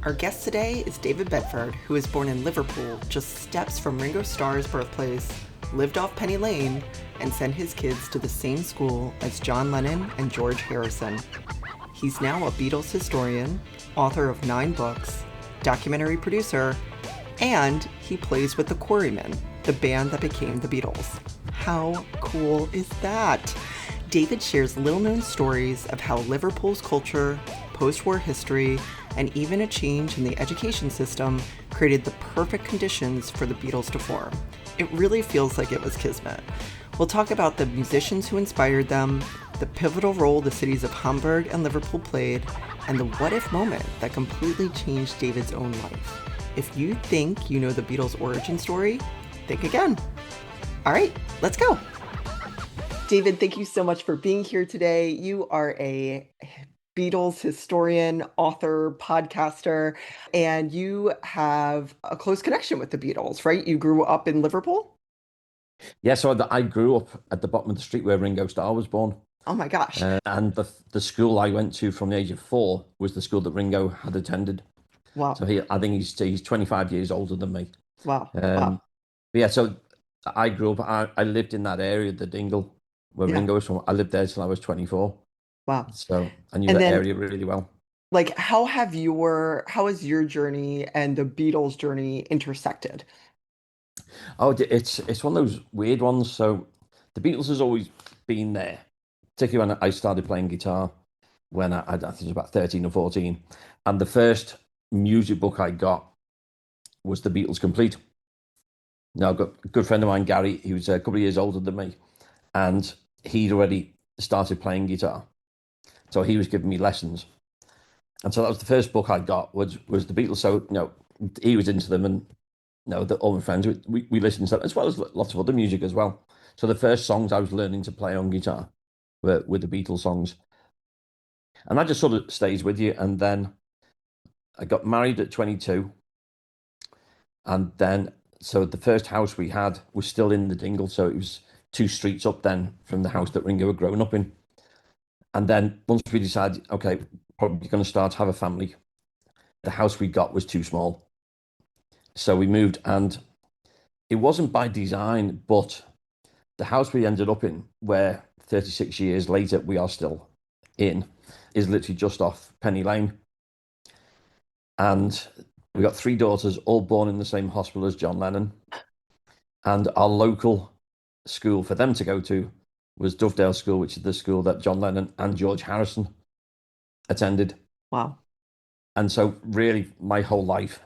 Our guest today is David Bedford, who was born in Liverpool, just steps from Ringo Starr's birthplace, lived off Penny Lane, and sent his kids to the same school as John Lennon and George Harrison. He's now a Beatles historian, author of 9 books, documentary producer, and he plays with the Quarrymen, the band that became the Beatles. How cool is that? David shares little-known stories of how Liverpool's culture, post-war history, and even a change in the education system created the perfect conditions for the Beatles to form. It really feels like it was Kismet. We'll talk about the musicians who inspired them, the pivotal role the cities of Hamburg and Liverpool played, and the what-if moment that completely changed David's own life. If you think you know the Beatles' origin story, think again. All right, let's go. David, thank you so much for being here today. You are a Beatles historian, author, podcaster, and you have a close connection with the Beatles, right? You grew up in Liverpool? Yeah, so I grew up at the bottom of the street where Ringo Starr was born. Oh my gosh. And the school I went to from the age of 4 was the school that Ringo had attended. Wow. So I think he's 25 years older than me. Wow. Wow. Yeah, so I grew up, I lived in that area, the Dingle, where Ringo was from. I lived there till I was 24. Wow. So I knew that area really well. Like, how has your journey and the Beatles' journey intersected? Oh, it's one of those weird ones. So the Beatles has always been there, particularly when I started playing guitar when I think it was about 13 or 14. And the first music book I got was The Beatles Complete. Now, I've got a good friend of mine, Gary, he was a couple of years older than me, and he'd already started playing guitar. So he was giving me lessons. And so that was the first book I got was The Beatles. So, he was into them, and all my friends, we listened to them, as well as lots of other music as well. So the first songs I was learning to play on guitar were the Beatles songs. And that just sort of stays with you. And then I got married at 22. And then, so the first house we had was still in the Dingle. So it was 2 streets up then from the house that Ringo had grown up in. And then once we decided, okay, probably going to start to have a family, the house we got was too small. So we moved, and it wasn't by design, but the house we ended up in, where 36 years later we are still in, is literally just off Penny Lane. And we got 3 daughters, all born in the same hospital as John Lennon. And our local school for them to go to was Dovedale School, which is the school that John Lennon and George Harrison attended. Wow. And so really my whole life,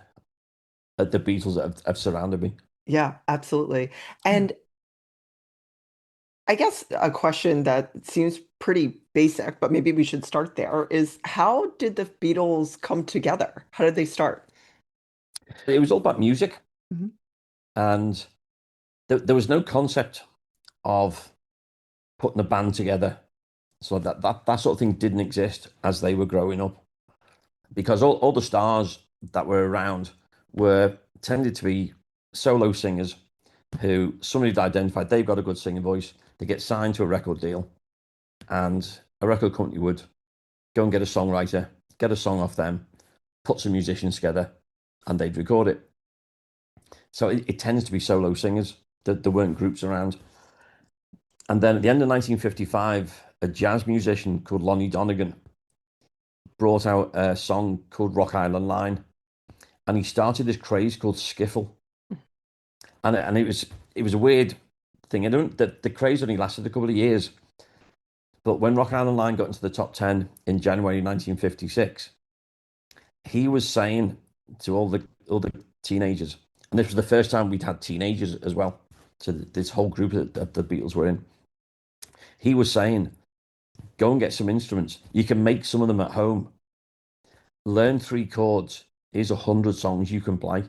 the Beatles have surrounded me. Yeah, absolutely. And I guess a question that seems pretty basic, but maybe we should start there, is how did the Beatles come together? How did they start? It was all about music. Mm-hmm. And there was no concept of putting a band together. So that sort of thing didn't exist as they were growing up. Because all the stars that were around tended to be solo singers who somebody had identified they've got a good singing voice. They get signed to a record deal, and a record company would go and get a songwriter, get a song off them, put some musicians together, and they'd record it. So it tends to be solo singers. There weren't groups around. And then at the end of 1955, a jazz musician called Lonnie Donegan brought out a song called Rock Island Line, and he started this craze called skiffle. And it was a weird thing. The craze only lasted a couple of years, but when Rock Island Line got into the top 10 in January 1956, he was saying to all the teenagers, and this was the first time we'd had teenagers as well, so this whole group that the Beatles were in, he was saying, go and get some instruments. You can make some of them at home. Learn 3 chords. Here's 100 songs you can play.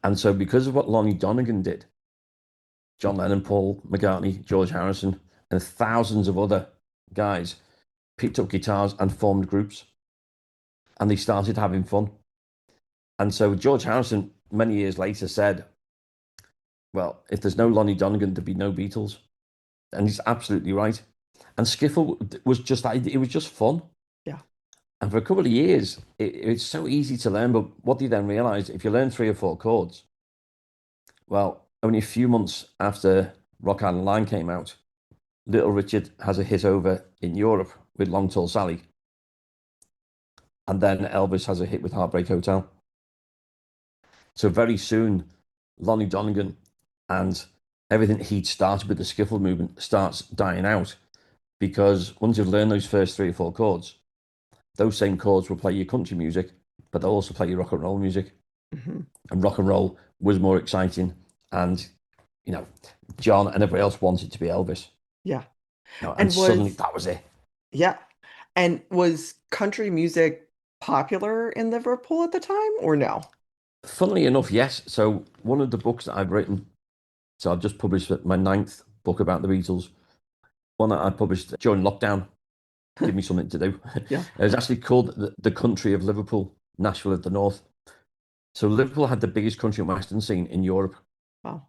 And so because of what Lonnie Donegan did, John Lennon, Paul McCartney, George Harrison, and thousands of other guys picked up guitars and formed groups. And they started having fun. And so George Harrison, many years later, said, well, if there's no Lonnie Donegan, there'd be no Beatles. And he's absolutely right. And skiffle was just fun. Yeah. And for a couple of years, it's so easy to learn. But what do you then realize? If you learn three or four chords, well, only a few months after Rock Island Line came out, Little Richard has a hit over in Europe with Long Tall Sally. And then Elvis has a hit with Heartbreak Hotel. So very soon, Lonnie Donegan and everything he'd started with the skiffle movement starts dying out, because once you've learned those first three or four chords, those same chords will play your country music, but they'll also play your rock and roll music. Hmm. And rock and roll was more exciting. And, you know, John and everybody else wanted to be Elvis. Yeah. And And suddenly was, that was it. yeah. And was country music popular in Liverpool at the time or no? Funnily enough, yes. So one of the books that I've written, so I've just published my ninth book about the Beatles. One that I published during lockdown, give me something to do. Yeah. It was actually called the Country of Liverpool, Nashville of the North. So Liverpool had the biggest country and western scene in Europe. Wow.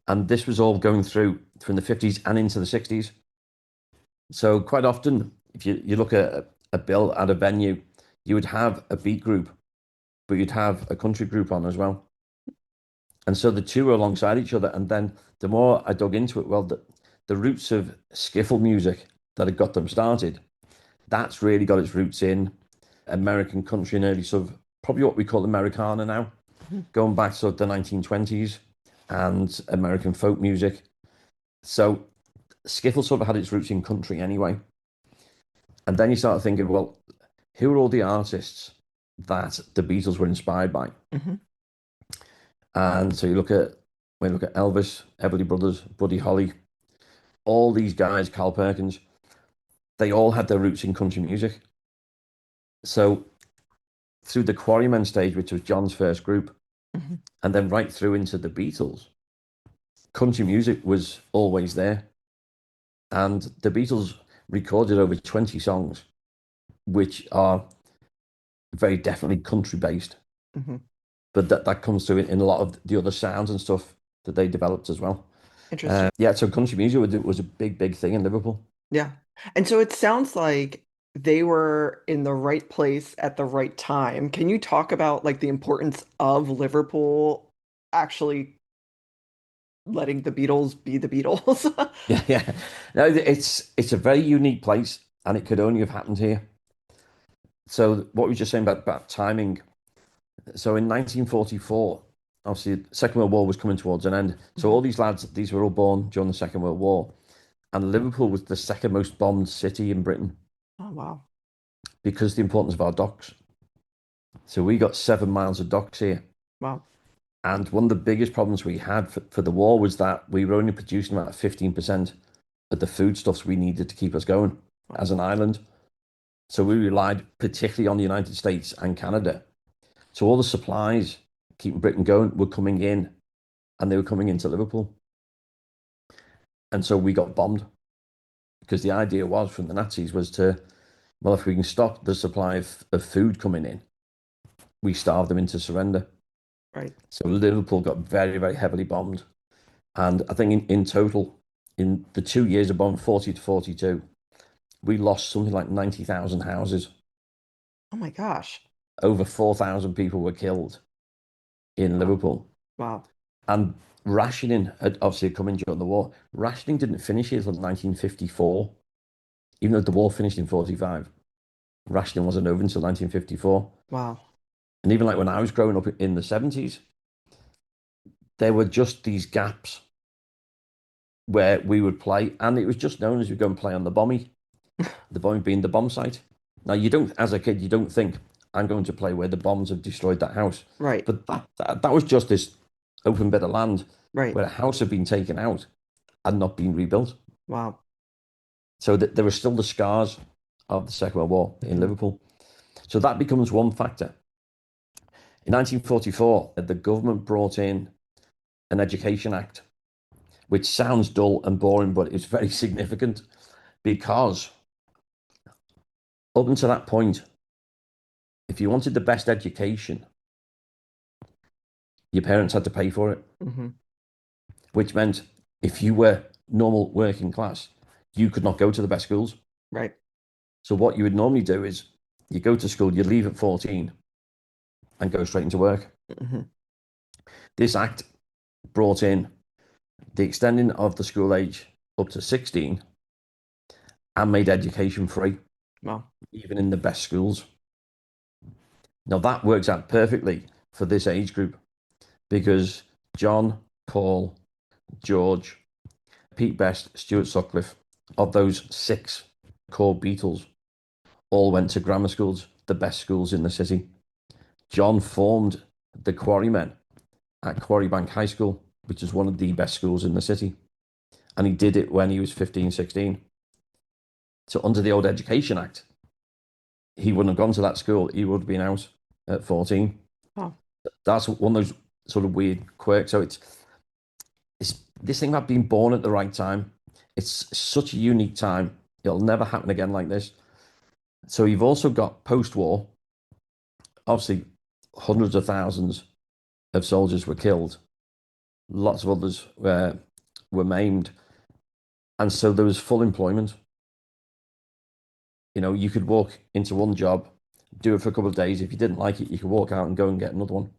And this was all going through from the 50s and into the 60s. So quite often, if you look at a bill at a venue, you would have a beat group, but you'd have a country group on as well. And so the two were alongside each other. And then the more I dug into it, well, the roots of skiffle music that had got them started, that's really got its roots in American country and early sort of probably what we call Americana now, Mhm. going back to the 1920s and American folk music. So skiffle sort of had its roots in country anyway. And then you start thinking, well, who are all the artists that the Beatles were inspired by? Mhm. And so when you look at Elvis, Everly Brothers, Buddy Holly, all these guys, Carl Perkins, they all had their roots in country music. So through the Quarrymen stage, which was John's first group, Mhm. and then right through into the Beatles, country music was always there. And the Beatles recorded over 20 songs, which are very definitely country based. Mhm. But that comes through in a lot of the other sounds and stuff that they developed as well. Interesting. Yeah, so country music was a big thing in Liverpool. Yeah. And so it sounds like they were in the right place at the right time. Can you talk about like the importance of Liverpool actually letting the Beatles be the Beatles? Yeah, yeah. No, it's a very unique place, and it could only have happened here. So what we were just saying about timing. So in 1944, obviously, the Second World War was coming towards an end. So Mhm. all these lads, these were all born during the Second World War, and Liverpool was the second most bombed city in Britain Oh, wow. because of the importance of our docks. So we got 7 miles of docks here. Wow. And one of the biggest problems we had for the war was that we were only producing about 15% of the foodstuffs we needed to keep us going Wow. as an island. So we relied particularly on the United States and Canada. So all the supplies keeping Britain going were coming in, and they were coming into Liverpool. And so we got bombed, because the idea was from the Nazis was to, well, if we can stop the supply of food coming in, we starve them into surrender. Right. So Liverpool got very heavily bombed. And I think in total, in the 2 years of bomb 40 to 42, we lost something like 90,000 houses. Oh my gosh. Over 4,000 people were killed in Wow. Liverpool. Wow. And rationing had obviously come in during the war. Rationing didn't finish until 1954, even though the war finished in 45. Rationing wasn't over until 1954. Wow. And even like when I was growing up in the 70s, there were just these gaps where we would play, and it was just known as we go and play on the bomb being the bomb site. Now, you don't, as a kid, you don't think I'm going to play where the bombs have destroyed that house. Right. But that was just this open bit of land Right. where a house had been taken out and not been rebuilt. Wow. So that there were still the scars of the Second World War in Mhm. Liverpool. So that becomes one factor. In 1944, the government brought in an Education Act, which sounds dull and boring, but it's very significant, because up until that point, if you wanted the best education, your parents had to pay for it, Mhm. which meant if you were normal working class, you could not go to the best schools. Right. So what you would normally do is You go to school, you leave at 14 and go straight into work. Hmm. This act brought in the extending of the school age up to 16 and made education free, Well, even in the best schools. Now, that works out perfectly for this age group because John, Paul, George, Pete Best, Stuart Sutcliffe, of those six core Beatles, all went to grammar schools, the best schools in the city. John formed the Quarrymen at Quarrybank High School, which is one of the best schools in the city. And he did it when he was 15, 16. So under the old Education Act, he wouldn't have gone to that school. He would have been out at 14. oh, That's one of those sort of weird quirks. So it's this thing about being born at the right time. It's such a unique time. It'll never happen again like this. So you've also got post-war, obviously hundreds of thousands of soldiers were killed. Lots of others were maimed. And so there was full employment. You know, you could walk into one job, do it for a couple of days. If you didn't like it, you could walk out and go and get another one.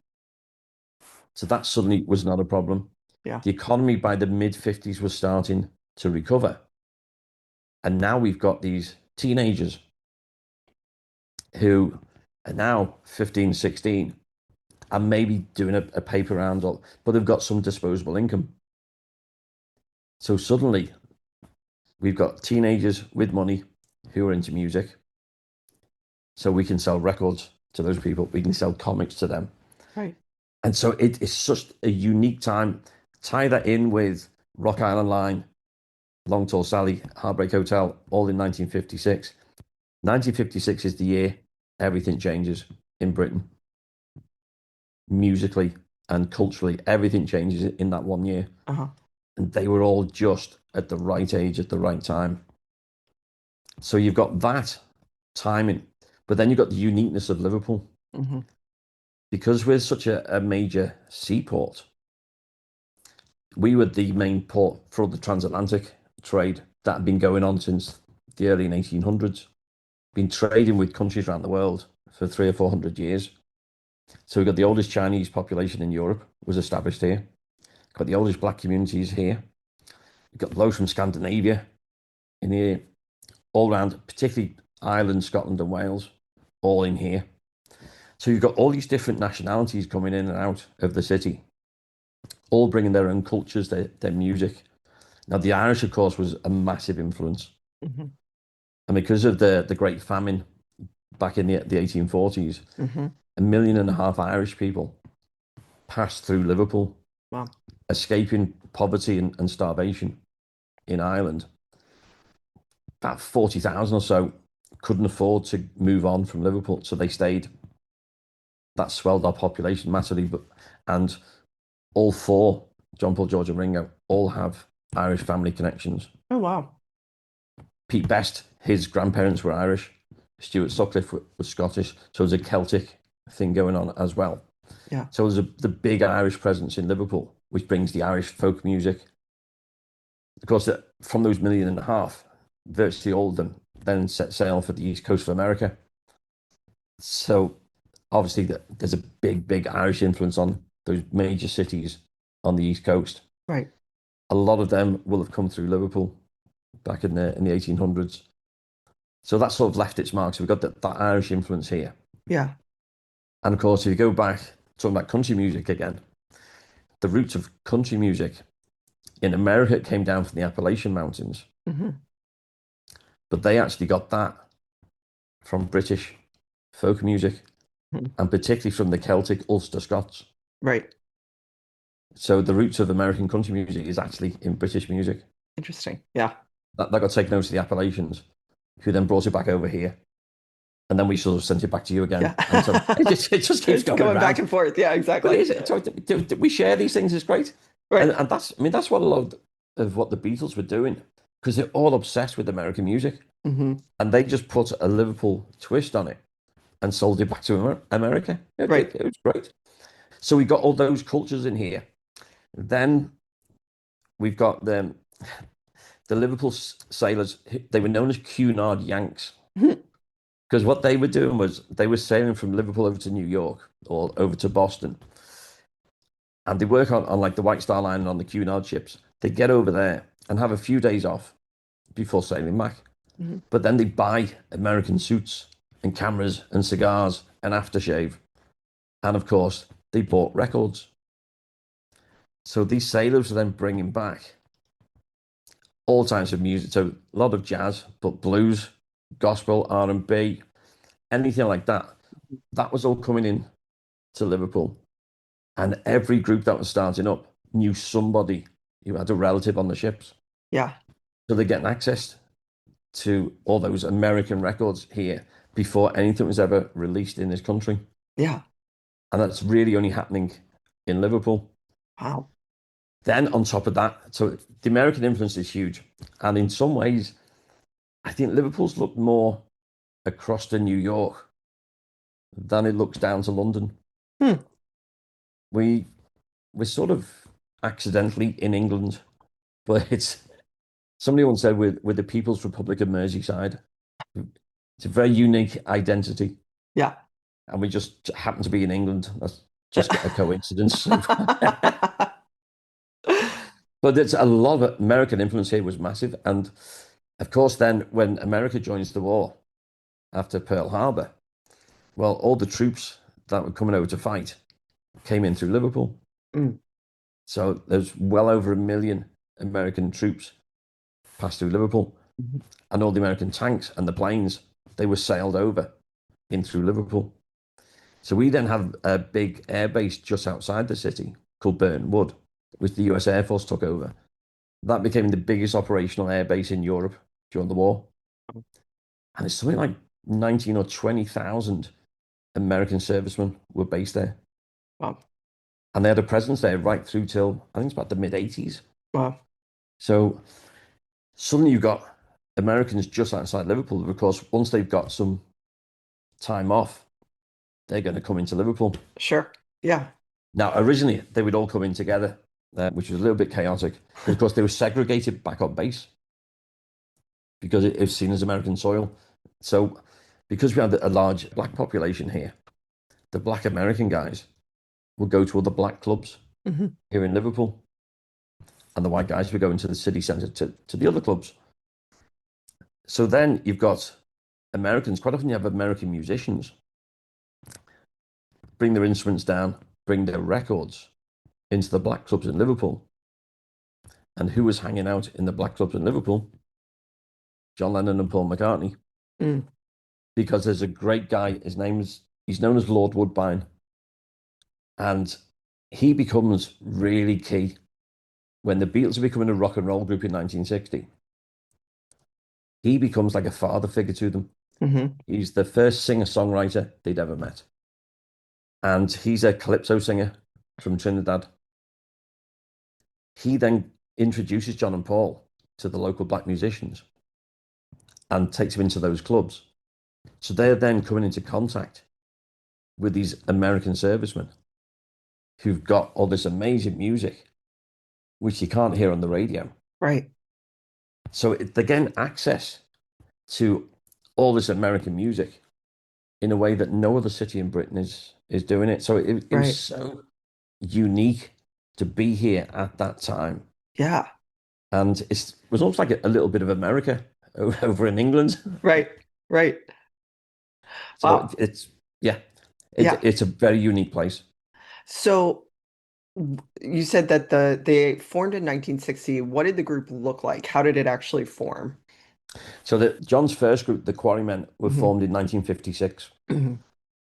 So that suddenly was not a problem. yeah. The economy by the mid 50s was starting to recover. And now we've got these teenagers who are now 15, 16 and maybe doing a paper round, but they've got some disposable income. So suddenly we've got teenagers with money who are into music. So we can sell records to those people. We can sell comics to them. Right. And so it is such a unique time. Tie that in with Rock Island Line, Long Tall Sally, Heartbreak Hotel, all in 1956. 1956 is the year everything changes in Britain. Musically and culturally, everything changes in that 1 year. Uh-huh. And they were all just at the right age at the right time. So you've got that timing, but then you've got the uniqueness of Liverpool. Hmm. Because we're such a major seaport, we were the main port for the transatlantic trade that had been going on since the early 1800s. Been trading with countries around the world for 300 or 400 years. So we've got the oldest Chinese population in Europe was established here. Got the oldest black communities here. We've got those from Scandinavia in here, all around, particularly Ireland, Scotland, and Wales, all in here. So you've got all these different nationalities coming in and out of the city, all bringing their own cultures, their music. Now, the Irish, of course, was a massive influence. Hmm. And because of the Great Famine back in the 1840s, Hmm. 1.5 million Irish people passed through Liverpool, Wow. escaping poverty and starvation in Ireland. About 40,000 or so couldn't afford to move on from Liverpool, so they stayed. That swelled our population massively, and all four, John, Paul, George, and Ringo, all have Irish family connections. Oh, wow. Pete Best, his grandparents were Irish. Stuart Sutcliffe was Scottish, so there's a Celtic thing going on as well. Yeah. So there's the big Irish presence in Liverpool, which brings the Irish folk music. Of course, from those 1.5 million, virtually all of them then set sail for the east coast of America. So obviously, there's a big Irish influence on those major cities on the east coast. Right. A lot of them will have come through Liverpool back in the 1800s. So that sort of left its mark. So we've got that Irish influence here. Yeah. And of course, if you go back, talking about country music again, the roots of country music in America came down from the Appalachian Mountains. Hmm. But they actually got that from British folk music, Hmm. and particularly from the Celtic Ulster Scots. Right. So the roots of American country music is actually in British music. Interesting. Yeah. That got taken over to the Appalachians, who then brought it back over here. And then we sort of sent it back to you again. Yeah. And so it just keeps going Going around. back and forth. Yeah, But exactly. it is, so we share these things, it's great. Right. And that's what a lot of what the Beatles were doing, because they're all obsessed with American music. Hmm. And they just put a Liverpool twist on it and sold it back to America. Right. It was great. So we got all those cultures in here. Then we've got the Liverpool sailors. They were known as Cunard Yanks. Because what they were doing was they were sailing from Liverpool over to New York or over to Boston, and they work on like the White Star Line and on the Cunard ships. They get over there and have a few days off before sailing back. Mhm. But then they buy American suits and cameras and cigars and aftershave. And of course, they bought records. So these sailors are then bringing back all types of music. So a lot of jazz, but blues, gospel, R&B, anything like that. That was all coming in to Liverpool. And every group that was starting up knew somebody who had a relative on the ships. Yeah. So they're getting access to all those American records here before anything was ever released in this country. Yeah. And that's really only happening in Liverpool. Wow. Then on top of that, so the American influence is huge. And in some ways, I think Liverpool's looked more across to New York than it looks down to London. Hmm. We're sort of accidentally in England, but it's somebody once said we're the People's Republic of Merseyside. It's a very unique identity, Yeah. and we just happen to be in England. That's just a coincidence. But there's a lot of American influence here was massive. And of course, then when America joins the war after Pearl Harbor, well, all the troops that were coming over to fight came in through Liverpool. Mm. So there's well over 1 million American troops passed through Liverpool. Mhm. And all the American tanks and the planes, they were sailed over in through Liverpool. So we then have a big air base just outside the city called Burton Wood, which the US Air Force took over. That became the biggest operational air base in Europe during the war. And it's something like 19 or 20,000 American servicemen were based there. Wow. And they had a presence there right through till, I think it's about the mid 80s. Wow. So suddenly you've got Americans just outside Liverpool. Of course, once they've got some time off, they're going to come into Liverpool. Sure. Yeah. Now, originally, they would all come in together, which was a little bit chaotic. But of course, they were segregated back on base because it was seen as American soil. So, because we had a large black population here, the black American guys would go to other black clubs Hmm. here in Liverpool, and the white guys would go into the city centre to the other clubs. So then you've got Americans, quite often you have American musicians bring their instruments down, bring their records into the black clubs in Liverpool. And who was hanging out in the black clubs in Liverpool? John Lennon and Paul McCartney. Mm. Because there's a great guy, he's known as Lord Woodbine. And he becomes really key when the Beatles are becoming a rock and roll group in 1960. He becomes like a father figure to them. Hmm. He's the first singer-songwriter they'd ever met. And he's a calypso singer from Trinidad. He then introduces John and Paul to the local black musicians and takes them into those clubs. So they're then coming into contact with these American servicemen who've got all this amazing music, which you can't hear on the radio. Right. So they're getting access to all this American music in a way that no other city in Britain is doing it. So it Right. was so unique to be here at that time. Yeah. And it was almost like a little bit of America over in England. Right. Right. So Wow. yeah, Yeah. it's a very unique place. So you said that they formed in 1960. What did the group look like? How did it actually form? So John's first group, the Quarrymen, were Hmm. formed in 1956. Hmm.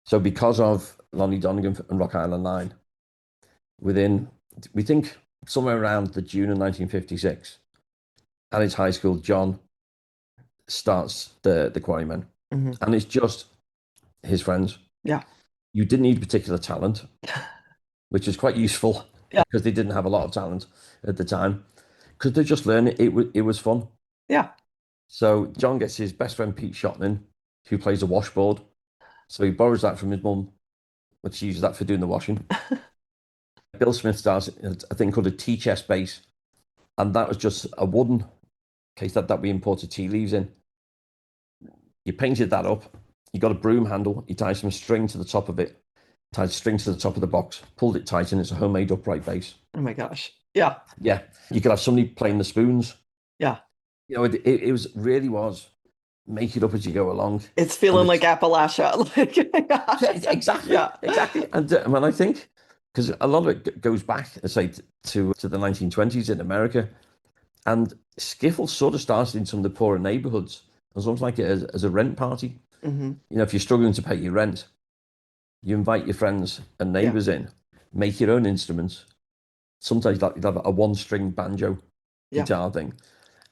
So because of Lonnie Donegan and Rock Island Line, we think somewhere around the June of 1956, at his high school, John starts the Quarrymen. Hmm. And it's just his friends. Yeah. You didn't need particular talent, which is quite useful Yeah. because they didn't have a lot of talent at the time. Because they're just learning. It was fun. Yeah. So John gets his best friend Pete Shotman, who plays a washboard. So he borrows that from his mum, but she uses that for doing the washing. Bill Smith starts a thing called a tea chest base, and that was just a wooden case that we imported tea leaves in. You painted that up, You got a broom handle, you tie some string to the top of it, tied string to the top of the box, pulled it tight, and it's a homemade upright bass. Oh my gosh. Yeah. Yeah. You could have somebody playing the spoons. Yeah. It was really was make it up as you go along. It's And feeling like it's Appalachia. yeah, exactly, Yeah. exactly. And when I think, because a lot of it goes back, say, to the 1920s in America, and skiffle sort of started in some of the poorer neighborhoods. It was almost like as a rent party. Hmm. If you're struggling to pay your rent, you invite your friends and Yeah. neighbors in, make your own instruments. Sometimes you'd have a one-string banjo Yeah. guitar thing,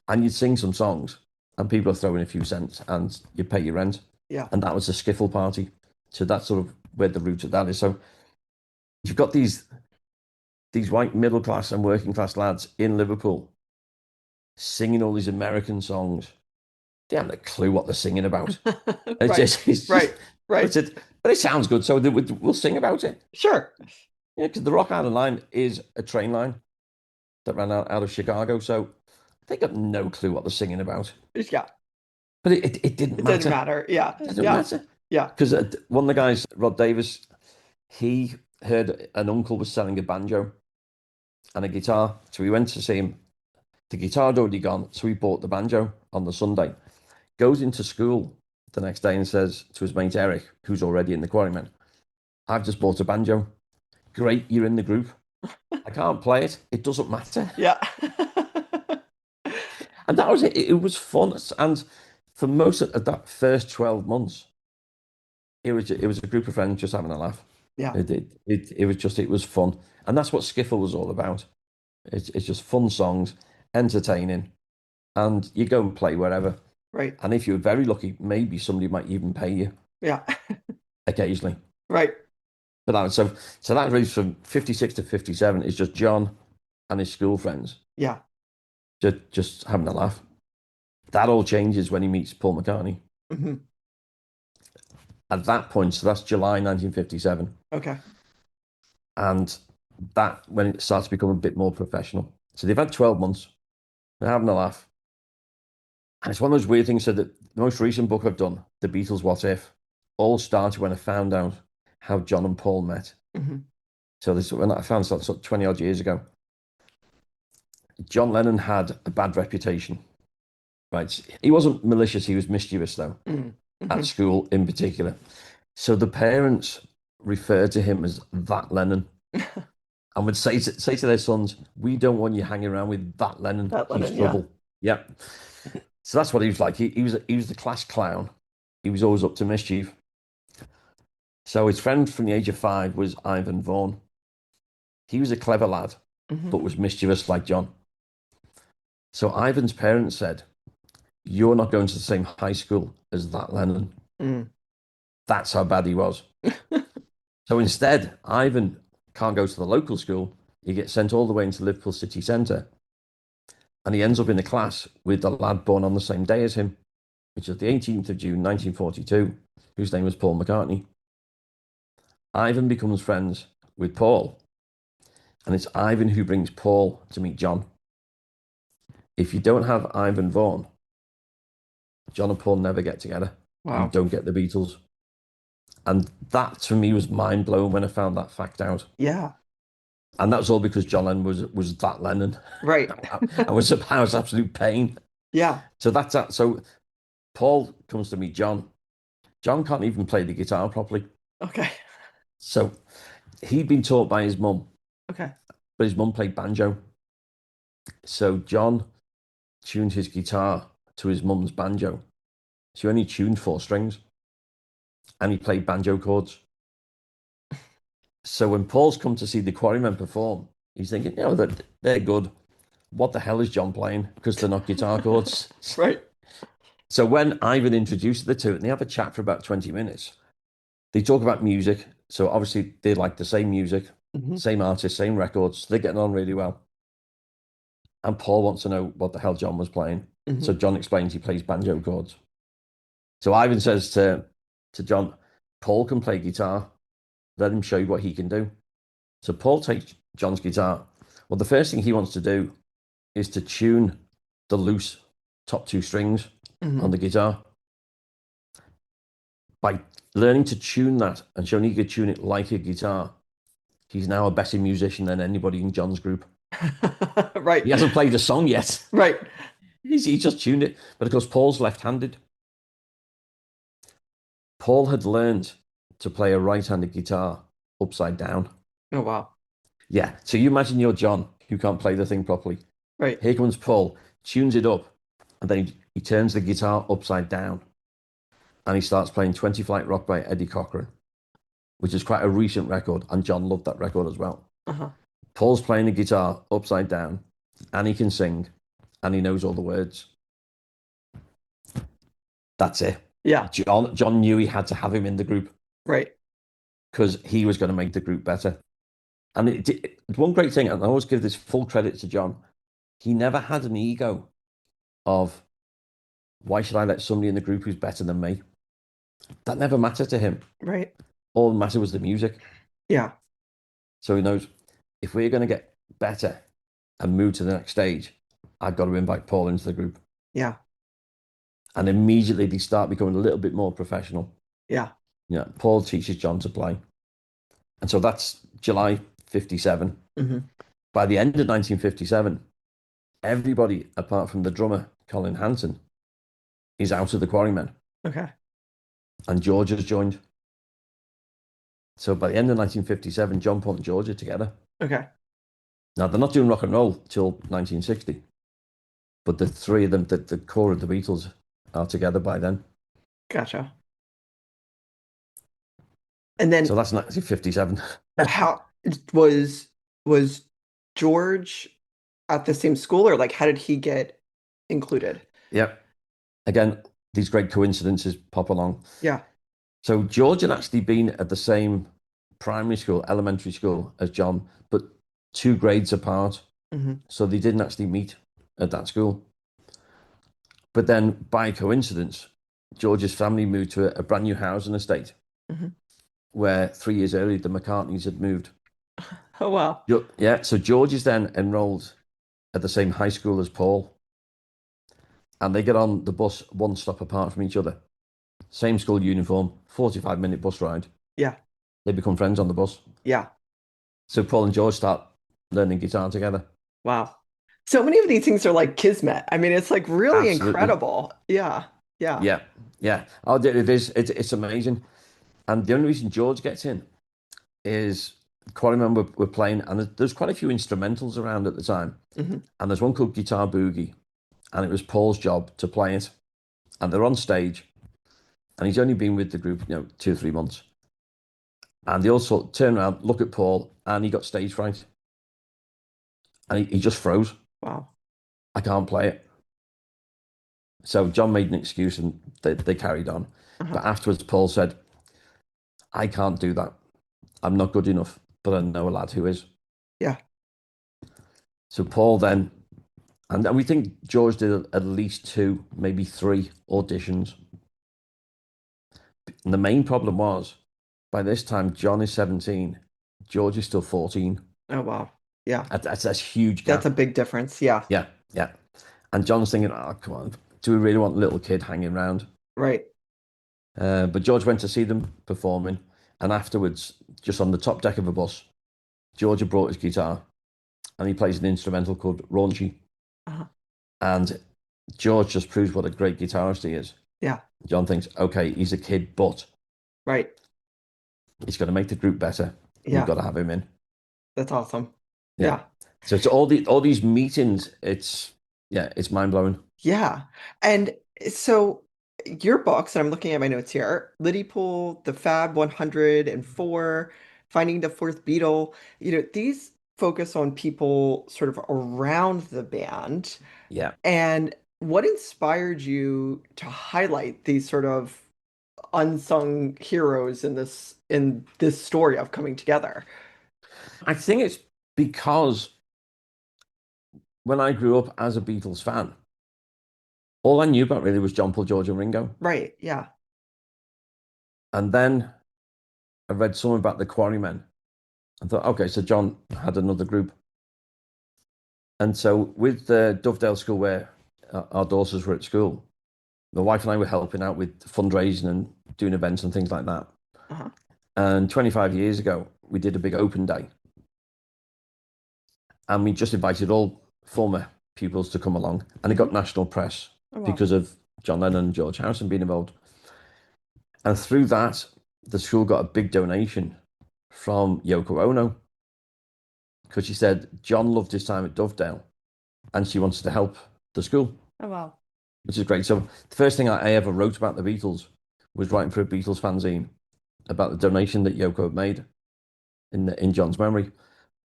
and you'd sing some songs, and people are throwing a few cents, and you pay your rent. Yeah. And that was a skiffle party. So that's sort of where the root of that is. So you've got these white middle class and working class lads in Liverpool singing all these American songs. They haven't a clue what they're singing about. Right. It's just, Right. Right. but it sounds good, so we'll sing about it. Sure. Yeah, because the Rock Island line is a train line that ran out of Chicago, so they got no clue what they're singing about. Yeah. But it didn't It didn't matter. matter. Yeah. It didn't Yeah. matter Yeah. because one of the guys, Rod Davis, he heard an uncle was selling a banjo and a guitar, so we went to see him. The guitar had already gone, so he bought the banjo on the Sunday. Goes into school the next day and says to his mate Eric, who's already in the Quarrymen, "I've just bought a banjo. Great, you're in the group. I can't play it. It doesn't matter." Yeah. And that was it. It was fun. And for most of that first 12 months, it was a group of friends just having a laugh. Yeah. It was fun. And that's what Skiffle was all about. It's just fun songs, entertaining, and you go and play wherever. Right. And if you're very lucky, maybe somebody might even pay you Yeah. occasionally. Right. But so that really from 56 to 57 is just John and his school friends Yeah. just having a laugh. That all changes when he meets Paul McCartney. Hmm. At that point, so that's July 1957. Okay. And that when it starts to become a bit more professional. So they've had 12 months. They're having a laugh. And it's one of those weird things. So that the most recent book I've done, The Beatles What If, all started when I found out how John and Paul met. Hmm. So this when I found that sort of 20 odd years ago. John Lennon had a bad reputation. Right. He wasn't malicious, he was mischievous though, Hmm. at school in particular. So the parents referred to him as that Lennon and would say to their sons, "We don't want you hanging around with that Lennon. That He's Lennon. Yeah. trouble." Yeah. So that's what he was like. He was the class clown. He was always up to mischief. So his friend from the age of 5 was Ivan Vaughan. He was a clever lad, Hmm. but was mischievous like John. So Ivan's parents said, "You're not going to the same high school as that Lennon." Mm. That's how bad he was. So instead, Ivan can't go to the local school. He gets sent all the way into Liverpool city centre. And he ends up in a class with the lad born on the same day as him, which is the 18th of June, 1942, whose name was Paul McCartney. Ivan becomes friends with Paul. And it's Ivan who brings Paul to meet John. If you don't have Ivan Vaughan, John and Paul never get together. You Wow. don't get the Beatles. And that to me was mind blowing when I found that fact out. Yeah. And that was all because John Lennon was that Lennon. Right. I was absolute pain. Yeah. So that's that. So Paul comes to meet John. John can't even play the guitar properly. Okay. So he'd been taught by his mum, Okay. but his mum played banjo. So John tuned his guitar to his mum's banjo. So he only tuned 4 strings and he played banjo chords. So when Paul's come to see the Quarrymen perform, he's thinking, they're good. What the hell is John playing? Because they're not guitar chords. Right. So when Ivan introduced the two, and they have a chat for about 20 minutes, they talk about music. So obviously they like the same music, Hmm. same artists, same records. They're getting on really well. And Paul wants to know what the hell John was playing. Hmm. So John explains he plays banjo chords. So Ivan says to John, "Paul can play guitar. Let him show you what he can do." So Paul takes John's guitar. Well, the first thing he wants to do is to tune the loose top 2 strings Hmm. on the guitar. by learning to tune that and showing he could tune it like a guitar, he's now a better musician than anybody in John's group. Right. He hasn't played a song yet. Right. He just tuned it. But of course, Paul's left-handed. Paul had learned to play a right-handed guitar upside down. Oh, wow. Yeah. So you imagine you're John, who can't play the thing properly. Right. Here comes Paul, tunes it up, and then he turns the guitar upside down, and he starts playing 20 Flight Rock by Eddie Cochran, which is quite a recent record, and John loved that record as well. Uh-huh. Paul's playing the guitar upside down, and he can sing, and he knows all the words. That's it. Yeah. John knew he had to have him in the group Right. because he was going to make the group better. And one great thing, and I always give this full credit to John, he never had an ego of, why should I let somebody in the group who's better than me? That never mattered to him. Right. All that mattered was the music. Yeah. So he knows, if we're going to get better and move to the next stage, I've got to invite Paul into the group. Yeah. And immediately they start becoming a little bit more professional. Yeah. Yeah, Paul teaches John to play. And so that's July 57. Mm-hmm. By the end of 1957, everybody, apart from the drummer, Colin Hanson, is out of the Quarrymen. Okay. And George has joined. So by the end of 1957, John, Paul, and George are together. Okay. Now, they're not doing rock and roll till 1960. But the three of them, the core of the Beatles, are together by then. Gotcha. And then So that's 1957. how was George at the same school, or like how did he get included? Yeah. Again, these great coincidences pop along. Yeah. So George had actually been at the same primary school, elementary school as John, but 2 grades apart. Mm-hmm. So they didn't actually meet at that school. But then by coincidence, George's family moved to a brand new housing estate Mm-hmm. where 3 years earlier the McCartneys had moved. Oh, wow. Yeah, so George is then enrolled at the same high school as Paul. And they get on the bus one stop apart from each other. Same school uniform, 45-minute bus ride. Yeah. They become friends on the bus. Yeah. So Paul and George start learning guitar together. Wow. So many of these things are like Kismet. I mean, it's like really Absolutely. incredible. Yeah. Yeah. Yeah, yeah. Oh, it is. It's amazing. And the only reason George gets in is Quarrymen were playing, and there's quite a few instrumentals around at the time. Mm-hmm. And there's one called Guitar Boogie, and it was Paul's job to play it. And they're on stage, and he's only been with the group, 2 or 3 months. And they also turn around, look at Paul, and he got stage fright. And he just froze. Wow. I can't play it. So John made an excuse, and they carried on. Uh-huh. But afterwards, Paul said, I can't do that. I'm not good enough, but I know a lad who is. Yeah. So Paul then, and we think George did at least 2, maybe 3 auditions. And the main problem was, by this time, John is 17, George is still 14. Oh, wow. Yeah. That's a huge gap. That's a big difference. Yeah. Yeah, yeah. And John's thinking, oh, come on, do we really want a little kid hanging around? Right. But George went to see them performing, and afterwards, just on the top deck of a bus, George had brought his guitar, and he plays an instrumental called Raunchy. Uh-huh. And George just proves what a great guitarist he is. Yeah. John thinks, okay, he's a kid, but Right. he's going to make the group better. Yeah. We've got to have him in. That's awesome. Yeah. Yeah. So it's all these meetings. It's mind blowing. Yeah. And so your books, and I'm looking at my notes here, Liverpool, the Fab 104, Finding the Fourth Beatle, these focus on people sort of around the band. Yeah. And what inspired you to highlight these sort of unsung heroes in this story of coming together? I think it's because when I grew up as a Beatles fan, all I knew about really was John, Paul, George, and Ringo. Right. Yeah. And then I read something about the Quarrymen. I thought, okay, so John had another group. And so with the Dovedale School, where our daughters were at school, My wife and I were helping out with fundraising and doing events and things like that. Uh-huh. And 25 years ago, we did a big open day, and we just invited all former pupils to come along, and it Hmm. got national press Oh, wow. because of John Lennon and George Harrison being involved. And through that, the school got a big donation from Yoko Ono because she said John loved his time at Dovedale and she wanted to help the school, Oh, wow. which is great. So the first thing I ever wrote about the Beatles was writing for a Beatles fanzine about the donation that Yoko had made in John's memory.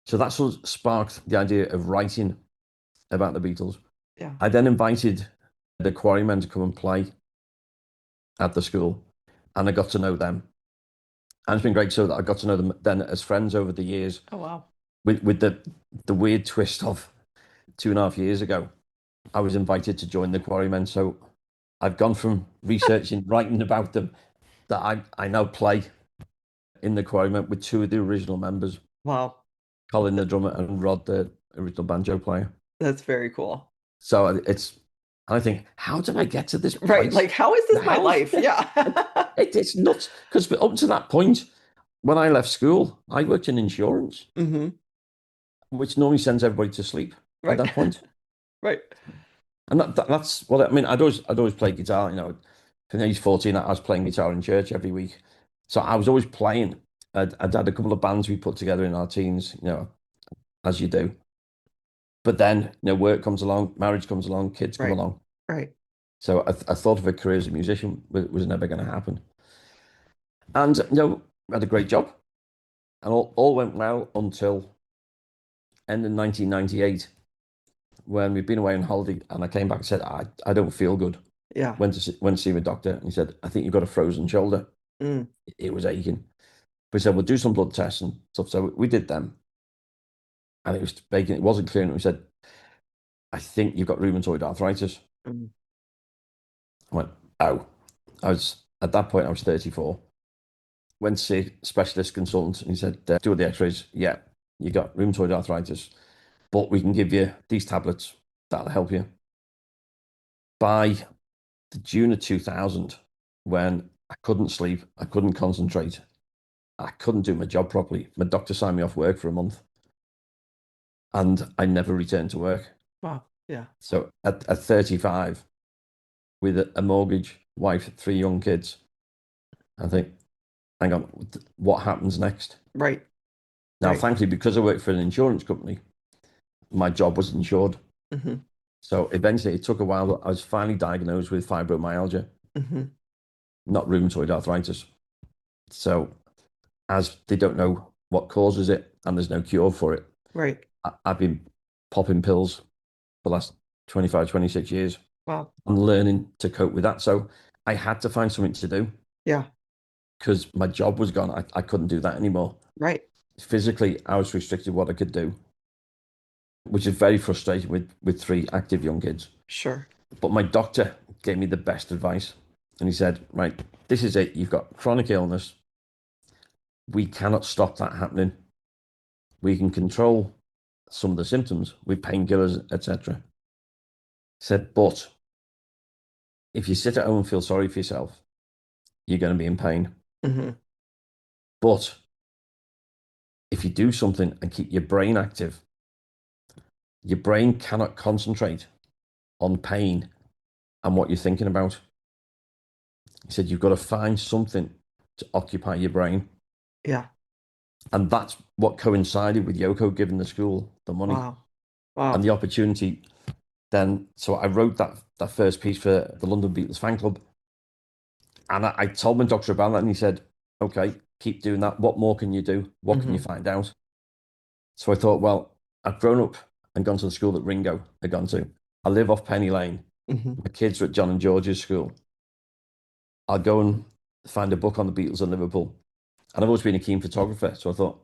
So that's what sparked the idea of writing about the Beatles. Yeah. I then invited the Quarrymen to come and play at the school, and I got to know them. And it's been great so that I got to know them then as friends over the years, Oh, wow. with the weird twist of 2.5 years ago, I was invited to join the Quarrymen. So I've gone from researching, writing about them, that I now play in the Quarrymen with two of the original members, Wow. Colin the drummer and Rod the original banjo player. That's very cool. So I think, how did I get to this Right. place? Like, how is The this my hell's life? Yeah. it's nuts because up to that point, when I left school, I worked in insurance, Hmm. which normally sends everybody to sleep at Right. that point. Right. And that's what I mean. I'd always play guitar. From age 14, I was playing guitar in church every week, so I was always playing. I'd had a couple of bands we put together in our teens, as you do. But then, work comes along, marriage comes along, kids come Right. along. Right. So I thought of a career as a musician was never going to happen. And I had a great job, and all went well until end of 1998 when we'd been away on holiday, and I came back and said I don't feel good. Yeah. Went to see my doctor, and he said I think you've got a frozen shoulder. Mm. It was aching. But he said we'll do some blood tests and stuff. So we did them, and it was baking. It wasn't clear, and we said I think you've got rheumatoid arthritis. Mm. I went, oh. I was at that point I was 34. Went to see a specialist consultant, and he said do the X-rays. Yeah, you got rheumatoid arthritis, but we can give you these tablets that'll help you. By the June of 2000, when I couldn't sleep, I couldn't concentrate, I couldn't do my job properly. My doctor signed me off work for a month, and I never returned to work. Wow. Yeah. So at 35, with a mortgage, wife, three young kids, I think, hang on, what happens next? Right. Now, Right. thankfully, because I worked for an insurance company, my job was insured. Hmm. So eventually, it took a while, but I was finally diagnosed with fibromyalgia, Hmm. not rheumatoid arthritis. So, as they don't know what causes it and there's no cure for it, Right. I've been popping pills for the last 25, 26 years Wow. and learning to cope with that. So, I had to find something to do Yeah. because my job was gone. I couldn't do that anymore. Right. Physically, I was restricted what I could do, which is very frustrating with three active young kids. Sure. But my doctor gave me the best advice. And he said, right, this is it. You've got chronic illness. We cannot stop that happening. We can control some of the symptoms with painkillers, etc. He said, but if you sit at home and feel sorry for yourself, you're going to be in pain. Hmm. But if you do something and keep your brain active, your brain cannot concentrate on pain and what you're thinking about. He said, you've got to find something to occupy your brain. Yeah. And that's what coincided with Yoko giving the school the money Wow. and Wow. the opportunity. Then, so I wrote that first piece for the London Beatles fan club. And I told my doctor about that, and he said, okay, keep doing that. What more can you do? What can you Hmm. find out? So I thought, well, I've grown up and gone to the school that Ringo had gone to. I live off Penny Lane. Hmm. My kids are at John and George's school. I'll go and find a book on the Beatles in Liverpool. And I've always been a keen photographer. So I thought,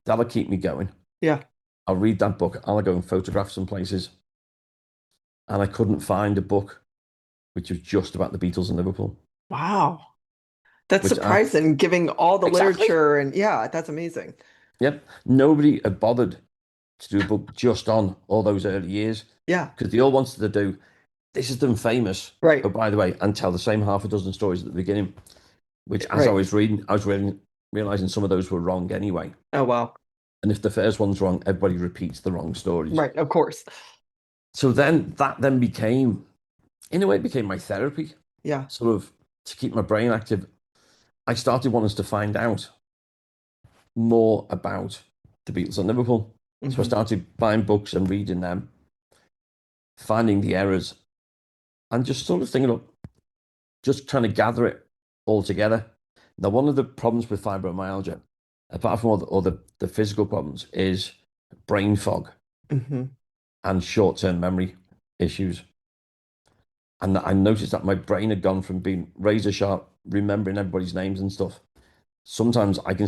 that'll keep me going. Yeah. I'll read that book. I'll go and photograph some places. And I couldn't find a book which was just about the Beatles in Liverpool, Wow. That's which I, surprising, giving all the exactly. literature and yeah, that's amazing. Yep. Nobody had bothered to do a book just on all those early years Yeah. because they all wanted to do this is them famous. Right. Oh, by the way, and tell the same half a dozen stories at the beginning, which as I Right. was reading, I was really realizing some of those were wrong anyway. Oh, wow. And if the first one's wrong, everybody repeats the wrong stories. Right. Of course. So then that then became, in a way, it became my therapy, Yeah. sort of to keep my brain active. I started wanting to find out more about the Beatles and Liverpool. So I Hmm. started buying books and reading them, finding the errors, and just sort of thinking of just trying to gather it all together. Now, one of the problems with fibromyalgia, apart from all the physical problems, is brain fog Hmm. and short-term memory issues. And I noticed that my brain had gone from being razor sharp, remembering everybody's names and stuff. Sometimes I can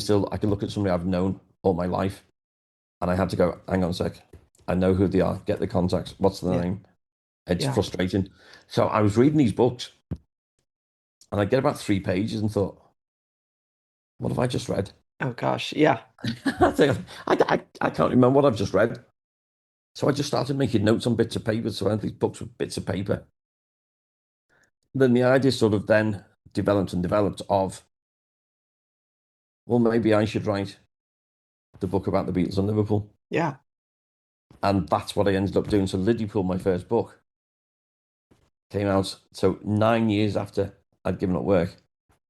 look at somebody I've known all my life, and I had to go, hang on a sec, I know who they are, get the contacts, what's their Yeah. name? It's Yeah. frustrating. So I was reading these books, and I get about 3 pages and thought, what have I just read? Oh, gosh. Yeah. I think I can't remember what I've just read. So I just started making notes on bits of paper. So I had these books with bits of paper. Then the idea sort of then developed and developed of, well, maybe I should write the book about the Beatles and Liverpool. Yeah. And that's what I ended up doing. So Liverpool, my first book, came out. So 9 years after I'd given up work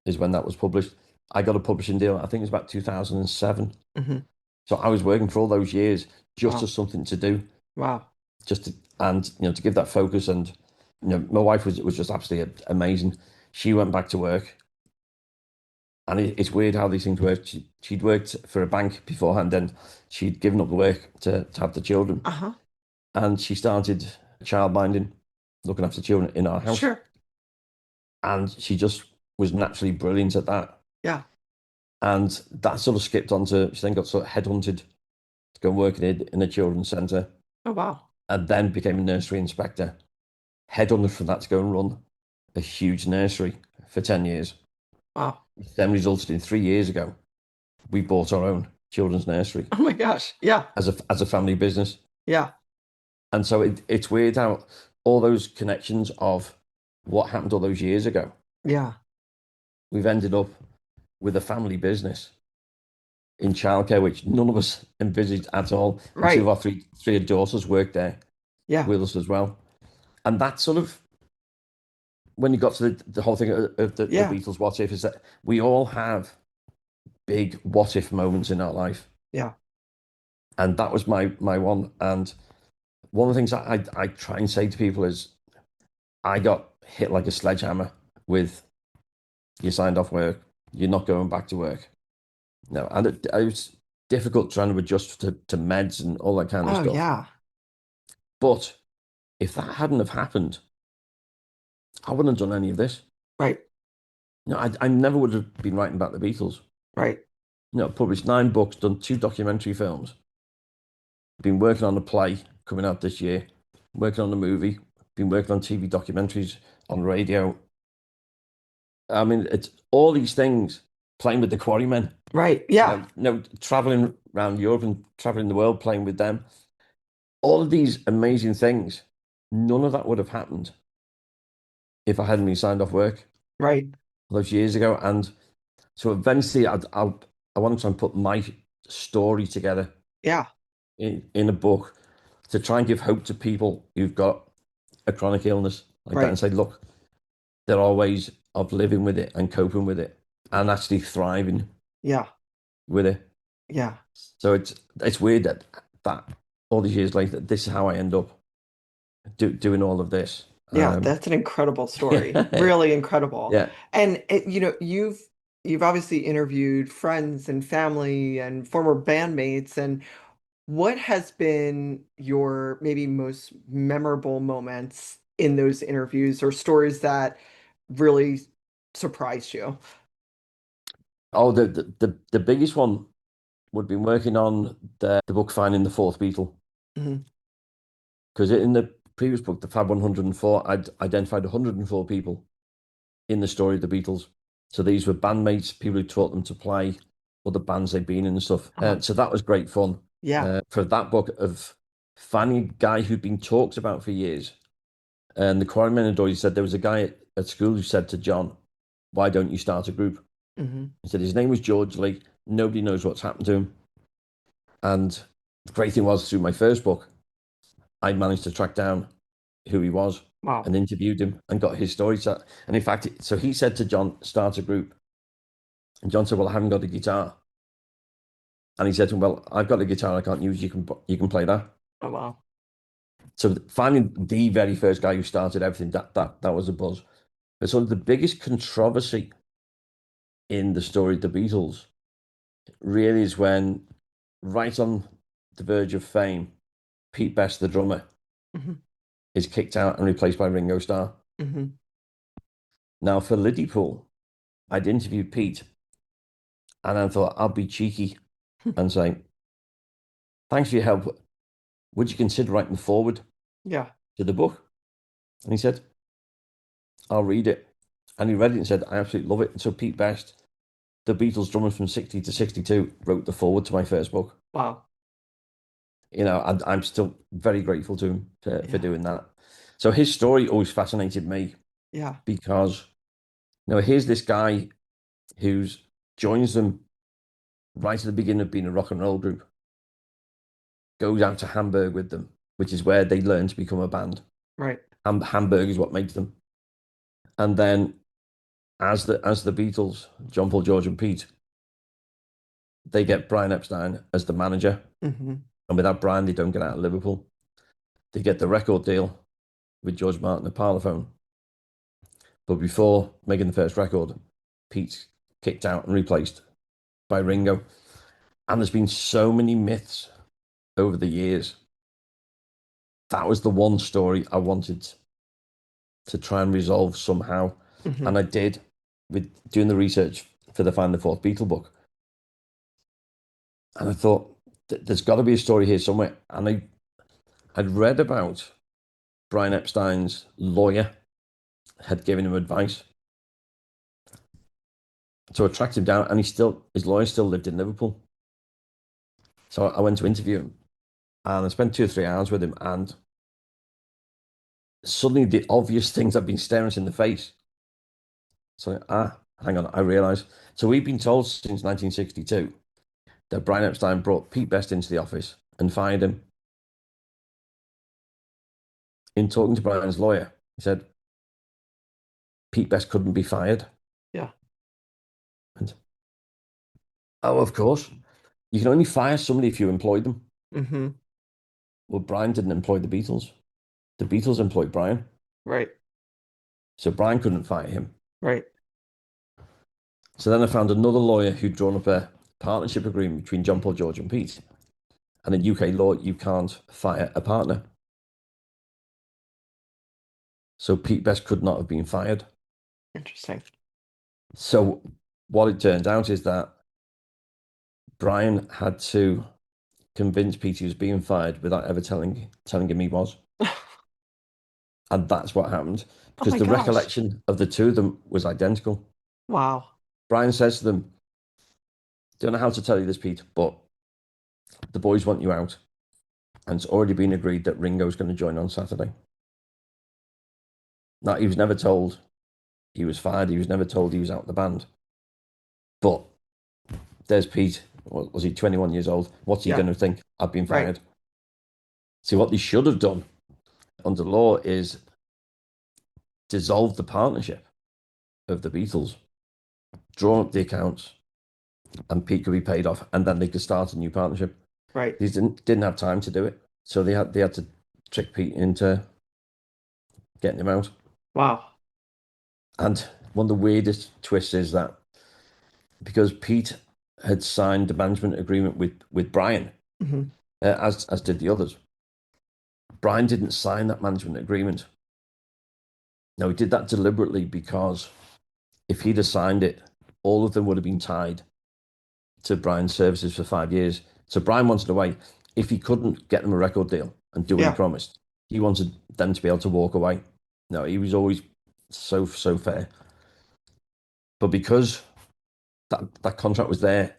is when that was published. I got a publishing deal. I think it was about 2007. Hmm. So I was working for all those years just Wow. as something to do, Wow. just to, and to give that focus. And my wife was just absolutely amazing. She went back to work, and it's weird how these things work. She'd worked for a bank beforehand, and she'd given up the work to have the children, Uh-huh. and she started childminding, looking after children in our house, Sure. and she just was naturally brilliant at that. Yeah. And that sort of skipped on to, she then got sort of headhunted to go and work in a children's centre, Oh, wow. and then became a nursery inspector. Headhunted from that to go and run a huge nursery for 10 years. Wow. Then resulted in 3 years ago, we bought our own children's nursery Oh, my gosh. Yeah. as a family business. Yeah. And so it's weird how all those connections of what happened all those years ago, Yeah. we've ended up with a family business in childcare, which none of us envisaged at all. And two of Right. our three daughters worked there Yeah. with us as well. And that sort of, when you got to the whole thing of the Yeah. Beatles, what if, is that we all have big what if moments in our life. Yeah. And that was my one. And one of the things I try and say to people is, I got hit like a sledgehammer with, you signed off work, you're not going back to work. No, and it was difficult trying to adjust to meds and all that kind of Oh, stuff. yeah. But if that hadn't have happened, I wouldn't have done any of this. Right. No, I never would have been writing about the Beatles. Right. Published 9 books, done 2 documentary films, been working on a play coming out this year, working on a movie, been working on TV documentaries, on radio. I mean, it's all these things, playing with the Quarrymen, Right. Yeah. traveling around Europe and traveling the world, playing with them. All of these amazing things, none of that would have happened if I hadn't been signed off work Right. those years ago. And so eventually, I want to try and put my story together Yeah. in a book to try and give hope to people who've got a chronic illness like that, Right. and say, look, there are ways of living with it and coping with it and actually thriving Yeah. with it. Yeah. So it's weird that all these years later, this is how I end up doing all of this. Yeah, that's an incredible story. Yeah, Really incredible. yeah. And you've obviously interviewed friends and family and former bandmates, and what has been your maybe most memorable moments in those interviews or stories that really surprised you? Oh, the biggest one would be working on the book Finding the Fourth Beatle. Hmm. Because in the previous book, the Fab 104, I'd identified 104 people in the story of the Beatles. So these were bandmates, people who taught them to play, other bands they'd been in and stuff. Uh-huh. So that was great fun. Yeah. For that book of finding a guy who'd been talked about for years And the Quarrymen had already said there was a guy at school who said to John, "Why don't you start a group?" Mm-hmm. He said his name was George Lee. Nobody knows what's happened to him. And the great thing was, through my first book, I managed to track down who he was Wow. and interviewed him and got his story. So, and in fact, so he said to John, "Start a group." And John said, "Well, I haven't got a guitar." And he said to him, "Well, I've got a guitar I can't use. You can play that." Oh, wow. So finding the very first guy who started everything, that was a buzz. But sort of the biggest controversy in the story of the Beatles really is when, right on the verge of fame, Pete Best, the drummer, Mm-hmm. is kicked out and replaced by Ringo Starr. Mm-hmm. Now, for Liverpool, I'd interviewed Pete, and I thought I'll be cheeky and say, "Thanks for your help. Would you consider writing the forward Yeah. to the book?" And he said, "I'll read it." And he read it and said, "I absolutely love it." And so Pete Best, the Beatles drummer from 60 to 62, wrote the forward to my first book. Wow. I'm still very grateful to him for Yeah. doing that. So his story always fascinated me Yeah. because, here's this guy who's joins them right at the beginning of being a rock and roll group, goes out to Hamburg with them, which is where they learn to become a band. Right. Hamburg is what makes them. And then as the Beatles, John, Paul, George, and Pete, they get Brian Epstein as the manager. Mm-hmm. And without Brian, they don't get out of Liverpool. They get the record deal with George Martin and Parlophone. But before making the first record, Pete's kicked out and replaced by Ringo. And there's been so many myths over the years. That was the one story I wanted to try and resolve somehow. Mm-hmm. And I did with doing the research for the Find the Fourth Beatle book. And I thought, there's got to be a story here somewhere. And I'd read about Brian Epstein's lawyer had given him advice. So I tracked him down, and his lawyer still lived in Liverpool. So I went to interview him, and I spent 2 or 3 hours with him. And suddenly, the obvious things have been staring us in the face. So, hang on, I realised. So we've been told since 1962 that Brian Epstein brought Pete Best into the office and fired him. In talking to Brian's lawyer, he said Pete Best couldn't be fired. Yeah. And, oh, of course. You can only fire somebody if you employ them. Mm-hmm. Well, Brian didn't employ the Beatles. The Beatles employed Brian. Right. So Brian couldn't fire him. Right. So then I found another lawyer who'd drawn up a partnership agreement between John, Paul, George, and Pete. And in UK law, you can't fire a partner. So Pete Best could not have been fired. Interesting. So what it turns out is that Brian had to convince Pete he was being fired without ever telling him he was. And that's what happened Oh because my the gosh. recollection of the two of them was identical. Wow. Brian says to them, "Don't know how to tell you this, Pete, but the boys want you out. And it's already been agreed that Ringo's going to join on Saturday." Now, he was never told he was fired. He was never told he was out of the band. But there's Pete. What was he, 21 years old? What's he Yeah. going to think? I've been Right. fired. See, what they should have done under law is dissolve the partnership of the Beatles, draw up the accounts, and Pete could be paid off, and then they could start a new partnership. Right. They didn't have time to do it, so they had to trick Pete into getting him out. Wow. And one of the weirdest twists is that because Pete had signed the management agreement with Brian, Mm-hmm. as did the others, Brian didn't sign that management agreement. Now, he did that deliberately because if he'd have signed it, all of them would have been tied to Brian's services for 5 years. So Brian wanted away. If he couldn't get them a record deal and do what he Yeah. promised, he wanted them to be able to walk away. No, he was always so fair. But because that contract was there,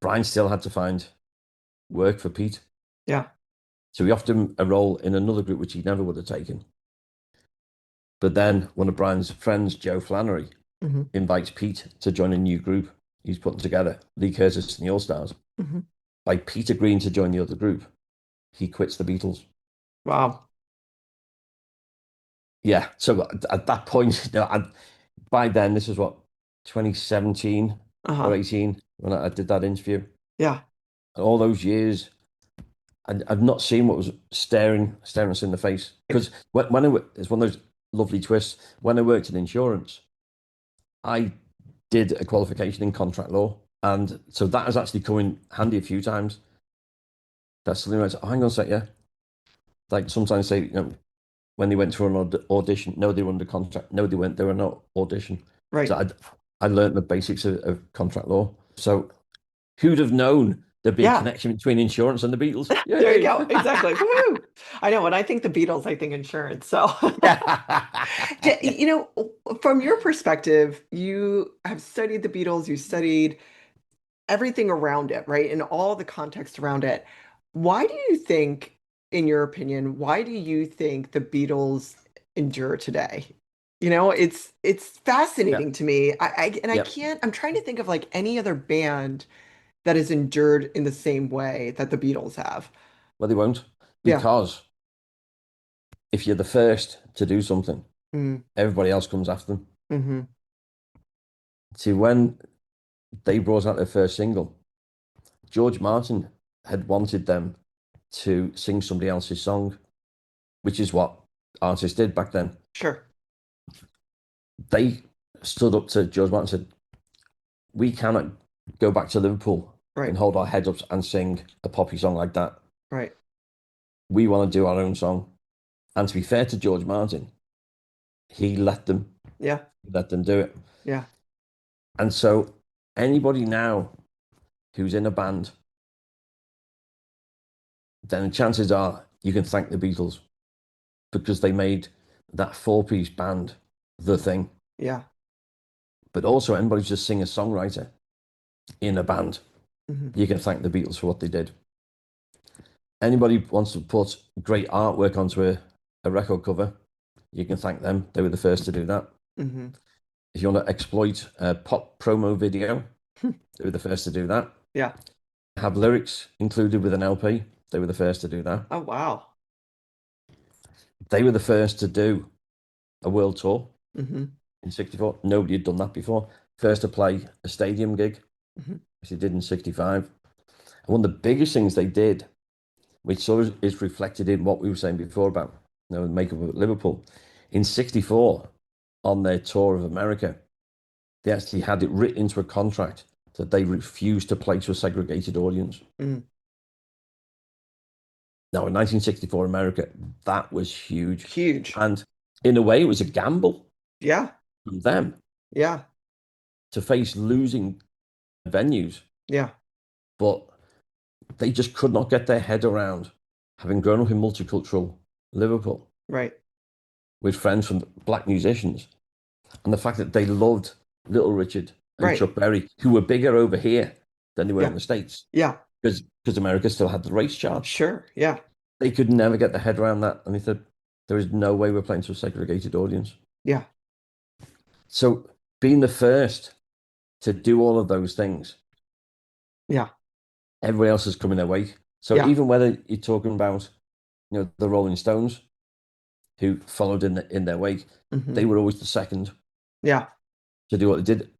Brian still had to find work for Pete. Yeah. So we offered him a role in another group which he never would have taken. But then one of Brian's friends, Joe Flannery, Hmm. invites Pete to join a new group he's putting together, Lee Curtis and the All Stars. Hmm. By Pete agreeing to join the other group, he quits the Beatles. Wow. Yeah. So at that point, by then, this was what, 2017 or Uh-huh. 18 when I did that interview. Yeah. And all those years, I've not seen what was staring us in the face. Because it's one of those lovely twists. When I worked in insurance, I did a qualification in contract law. And so that has actually come in handy a few times. That's something like, oh, hang on a sec, yeah. Like sometimes say, when they went for an audition, no, they were under contract. No, they weren't. They were not audition. Right. So I learned the basics of contract law. So who'd have known there'd be a Yeah. connection between insurance and the Beatles? There you Yay! go. Exactly. Woo! I know when I think the Beatles, I think insurance. So, Yeah. from your perspective, you have studied the Beatles, you studied everything around it, right? And all the context around it. Why do you think, in your opinion, why do you think the Beatles endure today? It's Yeah. fascinating to me. I Yeah. can't, I'm trying to think of like any other band that has endured in the same way that the Beatles have. Well, they won't Yeah. because if you're the first to do something, Mm, everybody else comes after them. hmm. See, when they brought out their first single, George Martin had wanted them to sing somebody else's song, which is what artists did back then. Sure. They stood up to George Martin and said, we cannot go back to Liverpool Right. and hold our heads up and sing a poppy song like that. Right. We want to do our own song. And to be fair to George Martin, he Yeah. let them do it. Yeah. And so anybody now who's in a band, then the chances are you can thank the Beatles because they made that four-piece band the thing. Yeah. But also anybody who's just singer-songwriter in a band, Hmm. you can thank the Beatles for what they did. Anybody wants to put great artwork onto a record cover, you can thank them. They were the first to do that. Hmm. If you want to exploit a pop promo video, they were the first to do that. Yeah. Have lyrics included with an LP, they were the first to do that. Oh, wow. They were the first to do a world tour Hmm. in 64. Nobody had done that before. First to play a stadium gig, Hmm. which they did in 65. And one of the biggest things they did, which sort of is reflected in what we were saying before about the makeup of Liverpool, in 64, on their tour of America, they actually had it written into a contract that they refused to play to a segregated audience. Mm. Now, in 1964 America, that was huge. Huge. And in a way, it was a gamble Yeah. from them Yeah. to face losing venues. Yeah. But they just could not get their head around having grown up in multicultural Liverpool Right. with friends from black musicians and the fact that they loved Little Richard and Right. Chuck Berry, who were bigger over here than they were in Yeah. the States Yeah. because America still had the race charts. Sure. Yeah. They could never get their head around that. And they said, there is no way we're playing to a segregated audience. Yeah. So being the first to do all of those things, Yeah. everybody else is coming their wake. So Yeah. even whether you're talking about, the Rolling Stones, who followed in their wake, Hmm. they were always the second Yeah. to do what they did.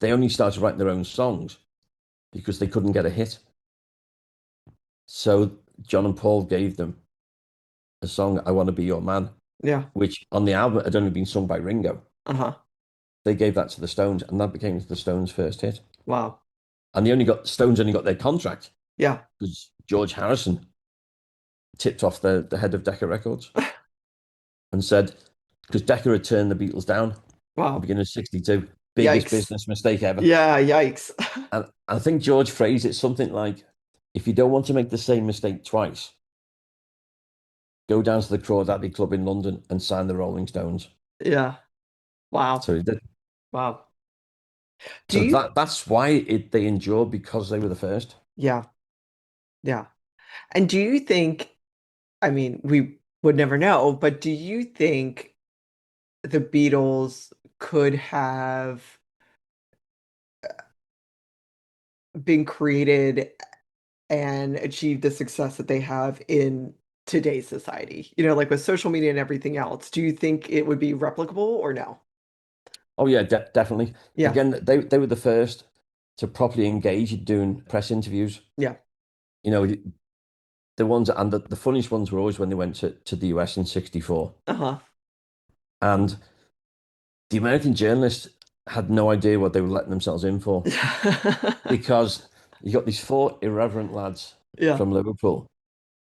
They only started writing their own songs because they couldn't get a hit. So John and Paul gave them a song, I Want to Be Your Man, Yeah. which on the album had only been sung by Ringo. Uh-huh. They gave that to the Stones, and that became the Stones' first hit. Wow. And Stones only got their contract Yeah. because George Harrison tipped off the head of Decca Records and said, because Decca had turned the Beatles down at the Wow. beginning of 62, biggest Yikes. business mistake ever. Yeah. Yikes. And I think George phrased it something like, if you don't want to make the same mistake twice, go down to the Crawdaddy Club in London and sign the Rolling Stones. Yeah. Wow. So he did. Wow. Do So you? that's why they endured because they were the first. Yeah. Yeah. And do you think I mean, we would never know, but do you think the Beatles could have been created and achieved the success that they have in today's society? You know, like with social media and everything else, do you think it would be replicable or no? Oh yeah, definitely. Yeah, Again, they were the first to properly engage in doing press interviews. yeah, You know, the ones and the funniest ones were always when they went to the US in '64. uh-huh. And the American journalists had no idea what they were letting themselves in for because you got these four irreverent lads Yeah, from Liverpool,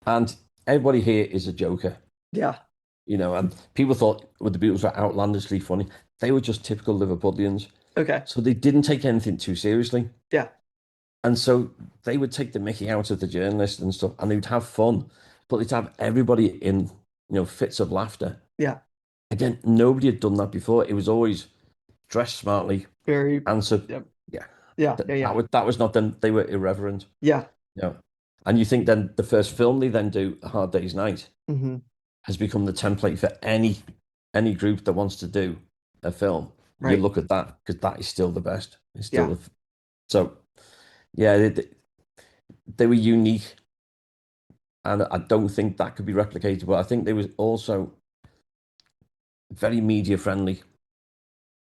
and everybody here is a joker, yeah, you know. And people thought well, the Beatles were outlandishly funny. They were just typical Liverpudlians, okay, so they didn't take anything too seriously. yeah, And so they would take the mickey out of the journalists and stuff, and they'd have fun, but they'd have everybody in, fits of laughter. yeah, Again, nobody had done that before. It was always dress smartly, very, answer. yeah, Yeah, yeah, yeah, that, yeah, that was not them. They were irreverent. yeah, You know, and you think then the first film they then do, A Hard Day's Night, hmm has become the template for any group that wants to do a film. You right, look at that because that is still the best. It's still yeah, so yeah. They were unique, and I don't think that could be replicated. But I think they was also very media friendly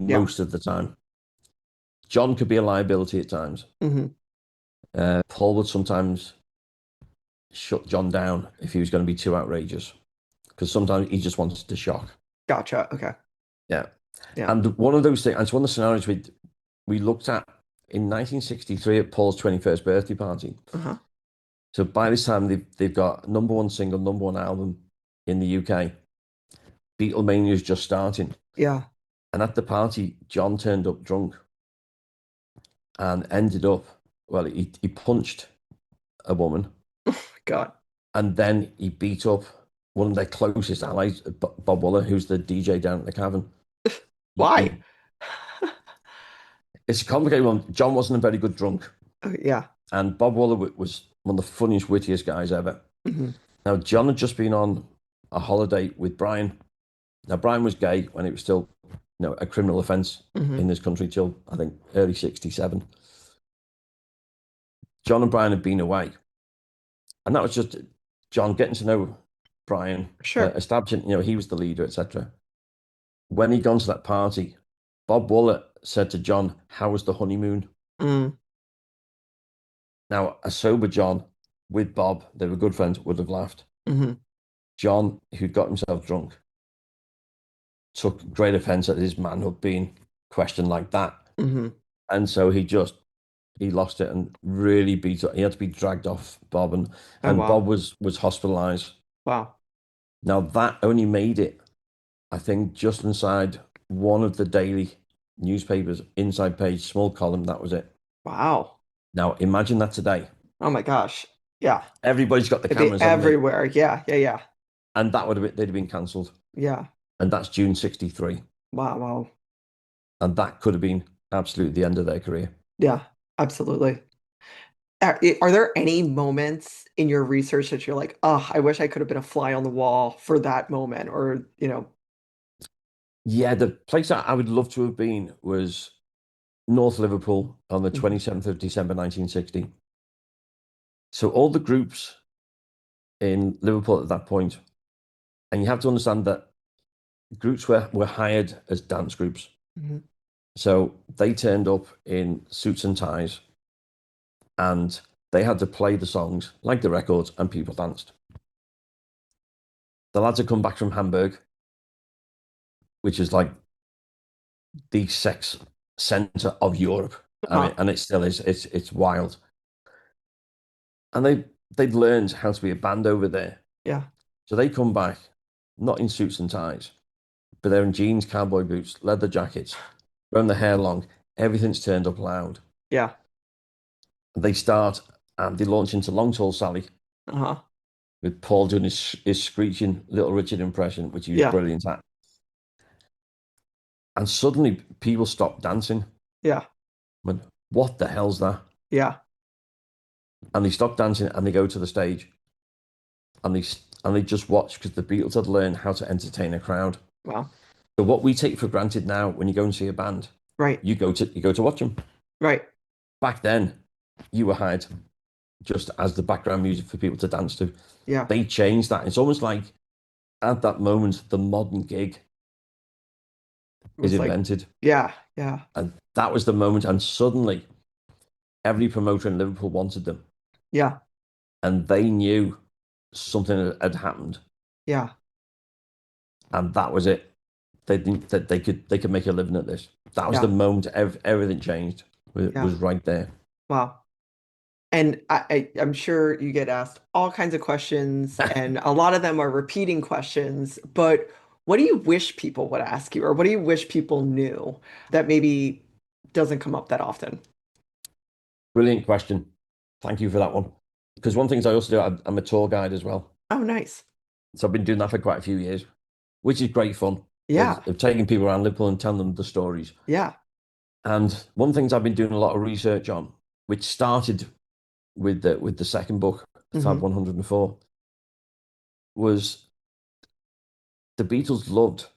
yeah, most of the time. John could be a liability at times. hmm Paul would sometimes shut John down if he was going to be too outrageous because sometimes he just wanted to shock. gotcha, okay, Yeah. yeah, And one of those things, and it's one of the scenarios we looked at in 1963 at Paul's 21st birthday party. uh-huh, So by this time, they've got number one single, number one album in the UK. Beatlemania is just starting. yeah, And at the party, John turned up drunk and ended up, well, he punched a woman God, and then he beat up one of their closest allies, Bob Wooler, who's the DJ down at the Cavern. why? It's a complicated one. John wasn't a very good drunk, Yeah, and Bob Wooler was one of the funniest, wittiest guys ever. hmm Now, John had just been on a holiday with Brian. Now, Brian was gay when it was still, a criminal offence hmm in this country till I think early '67. John and Brian had been away, and that was just John getting to know Brian, sure, establishing, he was the leader, etc. When he'd gone to that party, Bob Wooler said to John, "How was the honeymoon?" mm, Now, a sober John with Bob, they were good friends, would have laughed. hmm John, who'd got himself drunk, took great offence at his manhood being questioned like that. hmm And so he lost it and really beat up. He had to be dragged off Bob, oh and Bob wow, was hospitalised. wow, Now that only made it, I think, just inside one of the daily newspapers, inside page, small column. That was it. wow, Now imagine that today. oh my gosh, yeah, Everybody's got the it'd be cameras, haven't they? everywhere, yeah, yeah, yeah, And that would have been, they'd have been cancelled. yeah, And that's June '63. wow, wow, And that could have been absolutely the end of their career. yeah, absolutely. Are there any moments in your research that you're like, oh, I wish I could have been a fly on the wall for that moment, or Yeah, the place that I would love to have been was North Liverpool on the mhm, 27th of December 1960. So all the groups in Liverpool at that point, and you have to understand that groups were hired as dance groups. mhm, So they turned up in suits and ties and they had to play the songs like the records and people danced. The lads had come back from Hamburg, which is like the sex center of Europe. I mean, uh-huh, and it still is. It's wild. And they'd learned how to be a band over there. yeah, So they come back, not in suits and ties, but they're in jeans, cowboy boots, leather jackets, growing their hair long. Everything's turned up loud. yeah, They start and they launch into Long Tall Sally uh-huh, with Paul doing his screeching Little Richard impression, which he was yeah, brilliant at. And suddenly people stop dancing. yeah, Went, what the hell's that? yeah, And they stop dancing and they go to the stage. And and they just watched because the Beatles had learned how to entertain a crowd. Wow. So what we take for granted now, when you go and see a band, Right. you go to watch them. Right. Back then, you were hired just as the background music for people to dance to. Yeah. They changed that. It's almost like at that moment, the modern gig It is was like, invented. yeah. Yeah. And that was the moment. And suddenly, every promoter in Liverpool wanted them. Yeah. And they knew something had happened. Yeah. And that was it. They think that they could make a living at this. That was the Yeah. moment everything changed. It Yeah. was right there. Wow. And I'm sure you get asked all kinds of questions, and a lot of them are repeating questions. But what do you wish people would ask you, or what do you wish people knew that maybe doesn't come up that often? Brilliant question. Thank you for that one. Because one thing I also do, I'm a tour guide as well. Oh, nice. So I've been doing that for quite a few years, which is great fun Yeah. of taking people around Liverpool and telling them the stories. Yeah. And one of the things I've been doing a lot of research on, which started with the second book, Fab Hmm. 104, was the Beatles loved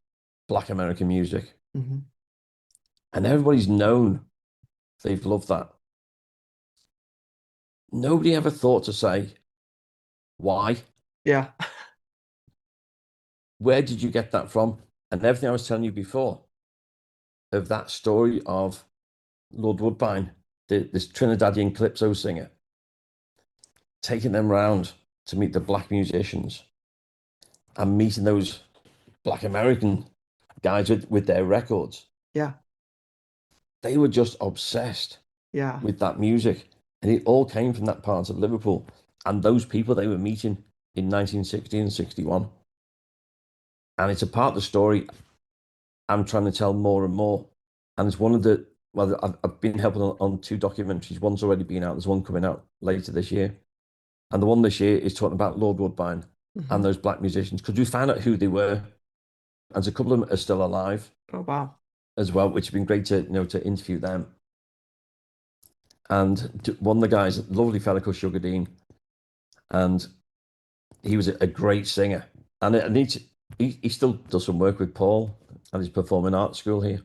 Black American music, Hmm. and everybody's known they've loved that. Nobody ever thought to say why. Yeah. Where did you get that from? And everything I was telling you before of that story of Lord Woodbine, this Trinidadian calypso singer, taking them round to meet the black musicians and meeting those black American guys with their records. Yeah. They were just obsessed Yeah. with that music. And it all came from that part of Liverpool and those people they were meeting in 1960 and 61. And it's a part of the story I'm trying to tell more and more. And it's one of the, well, I've been helping on two documentaries. One's already been out, there's one coming out later this year. And the one this year is talking about Lord Woodbine and Hmm. those black musicians because we found out who they were. And there's a couple of them are still alive Oh, wow. as well, which has been great to to interview them. And one of the guys, a lovely fellow called Sugar Dean, and he was a great singer. And he still does some work with Paul at his performing arts school here.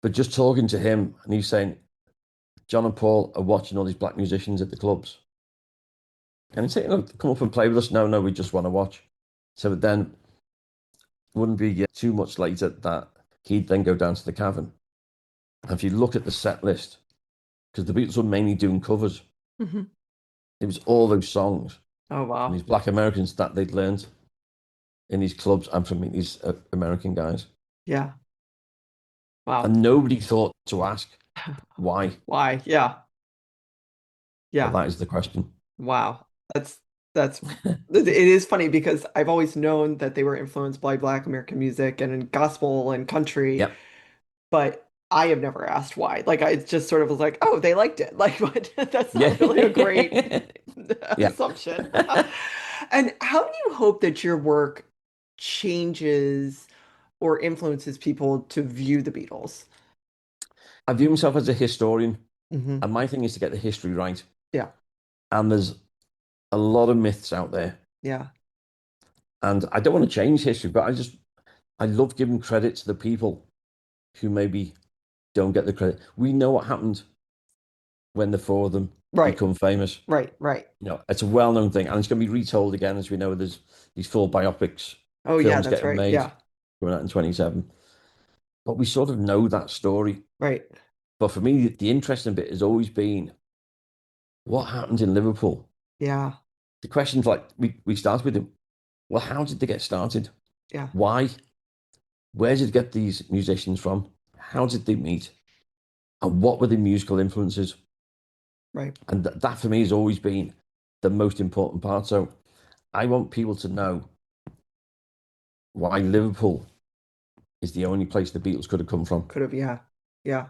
But just talking to him, and he's saying, John and Paul are watching all these black musicians at the clubs. And he's saying, come up and play with us. No, no, we just want to watch. So then wouldn't be too much later that he'd then go down to the cavern. And if you look at the set list, because the Beatles were mainly doing covers, Hmm. it was all those songs Oh, from wow. these black Americans that they'd learned in these clubs and from these American guys. Yeah. Wow. And nobody thought to ask why. Why? Yeah. But Yeah. that is the question. Wow. That's it is funny because I've always known that they were influenced by Black American music and in gospel and country, Yep. but I have never asked why. Like I just sort of was like, oh, they liked it. Like, but that's Yeah. not really a great Yeah. assumption. And how do you hope that your work changes or influences people to view the Beatles? I view myself as a historian, Hmm. and my thing is to get the history right. Yeah. And there's a lot of myths out there. Yeah. And I don't want to change history, but I love giving credit to the people who maybe don't get the credit. We know what happened when the four of them Right. become famous. Right. Right. It's a well-known thing, and it's going to be retold again, as we know. There's these full biopics, Oh, yeah, films that's getting right. made, Yeah. coming out in 27. But we sort of know that story. Right. But for me, the interesting bit has always been what happened in Liverpool. Yeah. The questions like we started with them. Well, how did they get started? Yeah. Why? Where did they get these musicians from? How did they meet? And what were the musical influences? Right. And that for me has always been the most important part. So I want people to know why Liverpool is the only place the Beatles could have come from. Could have, yeah. Yeah.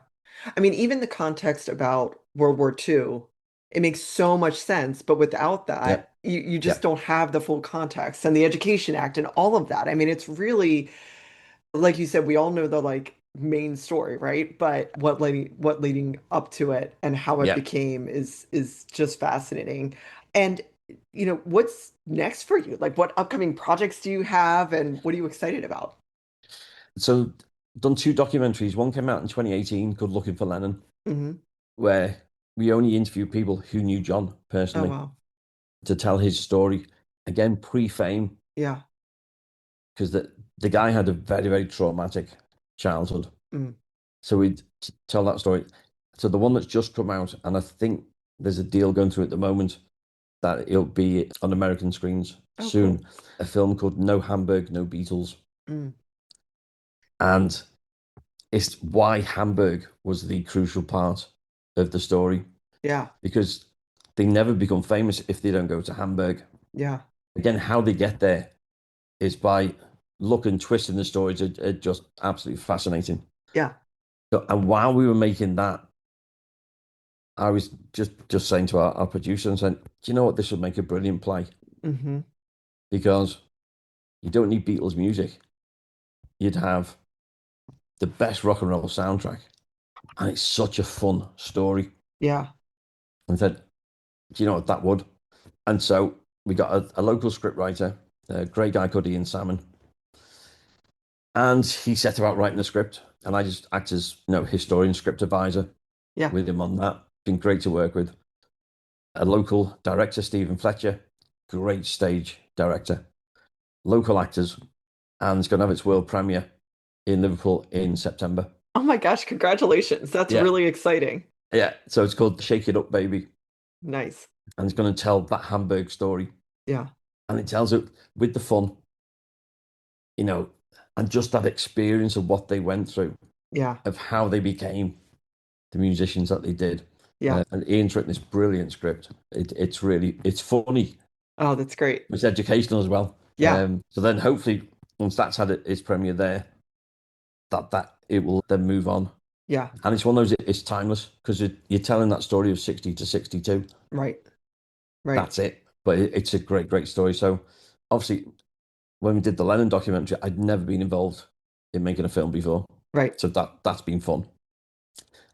I mean, even the context about World War II, it makes so much sense, but without Yeah, that, you just yeah, don't have the full context and the Education Act and all of that. I mean, it's really, like you said, we all know the like main story, right? But what leading up to it and how it yeah. became is just fascinating. And what's next for you? Like, what upcoming projects do you have, and what are you excited about? So, done two documentaries. One came out in 2018 called Looking for Lennon, Hmm. where we only interview people who knew John Oh, personally wow. to tell his story. Again, pre-fame, Yeah. because the guy had a very, very traumatic childhood. Mm. So we'd tell that story. So the one that's just come out, and I think there's a deal going through at the moment that it'll be on American screens Oh, cool. soon. A film called No Hamburg, No Beatles. Mm. And it's why Hamburg was the crucial part of the story Yeah. because they never become famous if they don't go to Hamburg. Yeah. Again, how they get there is by look and twist in the stories are just absolutely fascinating. Yeah. So, and while we were making that, I was just saying to our producer and saying, do you know what? This would make a brilliant play Hmm. because you don't need Beatles music. You'd have the best rock and roll soundtrack. And it's such a fun story. Yeah. And I said, do you know what that would? And so we got a local script writer, a great guy called Ian Salmon, and he set about writing the script. And I just act as historian, script advisor Yeah. with him on that. Been great to work with. A local director, Stephen Fletcher, great stage director. Local actors, and it's going to have its world premiere in Liverpool in September. Oh my gosh, congratulations. That's Yeah, really exciting. yeah. So it's called Shake It Up, Baby, Nice. and it's going to tell that Hamburg story, Yeah. and it tells it with the fun, you know, and just that experience of what they went through, Yeah. of how they became the musicians that they did. Yeah. And Ian's written this brilliant script. It's funny, Oh, that's great. it's educational as well. Yeah. So then hopefully once that's had its premiere there, that it will then move on. Yeah. And it's one of those, it's timeless because you're telling that story of 60 to 62. Right. Right. That's it. But it's a great, great story. So obviously, when we did the Lennon documentary, I'd never been involved in making a film before. Right. So that's been fun.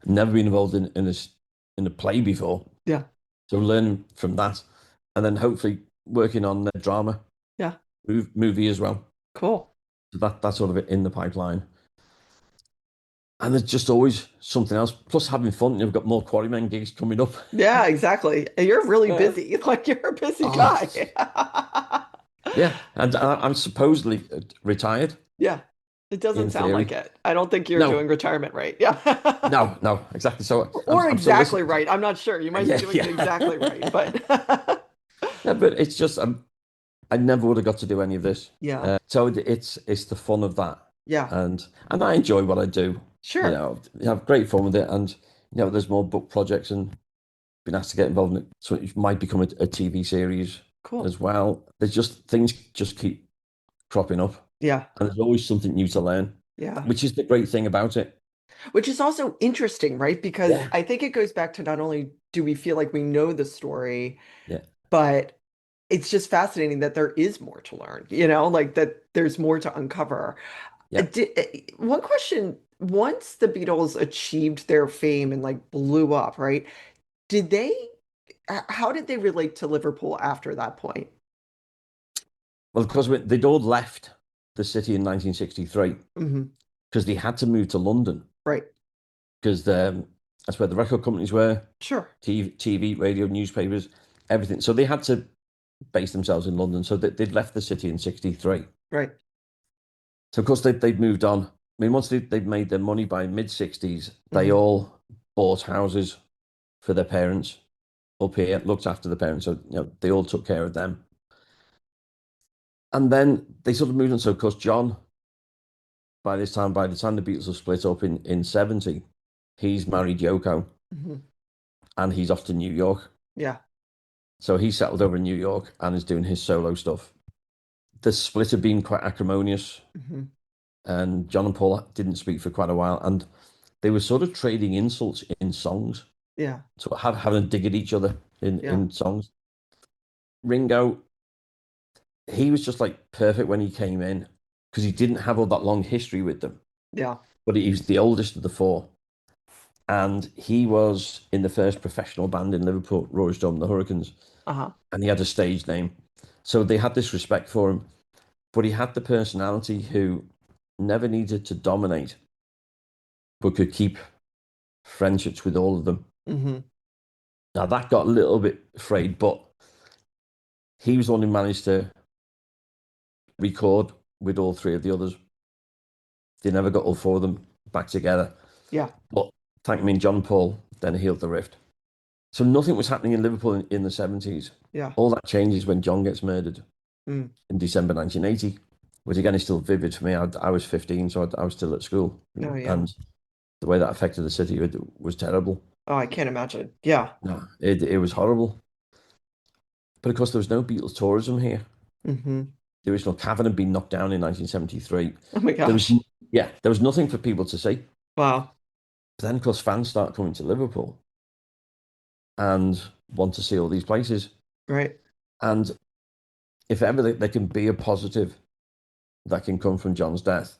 Never been involved in a play before. Yeah. So learning from that. And then hopefully working on the drama Yeah. movie as well. Cool. So that's sort of it in the pipeline. And there's just always something else. Plus having fun. You've got more Quarrymen gigs coming up. Yeah, exactly. You're really Yeah. busy. Like you're a busy Oh, guy. yeah. And I'm supposedly retired Yeah. It doesn't in sound like theory. it. I don't think you're No, doing retirement right. Yeah. no, exactly. So Or I'm still exactly listening. right. I'm not sure. You might be Yeah, doing it exactly right, yeah. but Yeah, but it's just I never would have got to do any of this. yeah. So it's the fun of that, Yeah. and I enjoy what I do. Sure. I have great fun with it, and there's more book projects and been asked to get involved in it, so it might become a TV series Cool. as well. There's just things just keep cropping up, Yeah. and there's always something new to learn, Yeah. which is the great thing about it. Which is also interesting, right? Because Yeah, I think it goes back to not only do we feel like we know the story, yeah, but it's just fascinating that there is more to learn, like that there's more to uncover. yeah. One question, once the Beatles achieved their fame and like blew up, right? Did they, how did they relate to Liverpool after that point? Well, because they'd all left the city in 1963 Hmm. because they had to move to London Right. because that's where the record companies were, Sure. TV, radio, newspapers, everything. So they had to base themselves in London. So they'd left the city in 63. Right. So, of course, they'd moved on. I mean, once they'd made their money by mid 60s, they Hmm. all bought houses for their parents up here, looked after the parents. So, they all took care of them. And then they sort of moved on. So, of course, John, by the time the Beatles have split up in 70, he's married Yoko Hmm. and he's off to New York. Yeah. So he settled over in New York and is doing his solo stuff. The split had been quite acrimonious, Hmm. and John and Paul didn't speak for quite a while, and they were sort of trading insults in songs, Yeah. so having a dig at each other Yeah. in songs. Ringo, he was just like perfect when he came in because he didn't have all that long history with them, Yeah. but he was the oldest of the four, and he was in the first professional band in Liverpool, Rory Storm and the Hurricanes, Uh-huh. and he had a stage name. So they had this respect for him, but he had the personality who never needed to dominate, but could keep friendships with all of them. Mm-hmm. Now that got a little bit frayed, but he was the one who managed to record with all three of the others. They never got all four of them back together. Yeah. But thank me, John Paul then healed the rift. So nothing was happening in Liverpool in the 70s. Yeah. All that changes when John gets murdered Mm. in December 1980, which again is still vivid for me. I was 15, so I was still at school. Oh, yeah. And the way that affected the city was terrible. Oh, I can't imagine. Yeah. No, it was horrible. But of course, there was no Beatles tourism here. Mm-hmm. The original cavern had been knocked down in 1973. Oh my There was, gosh. yeah, there was nothing for people to see. Wow. But then, of course, fans start coming to Liverpool and want to see all these places. Right. And if ever there can be a positive that can come from John's death,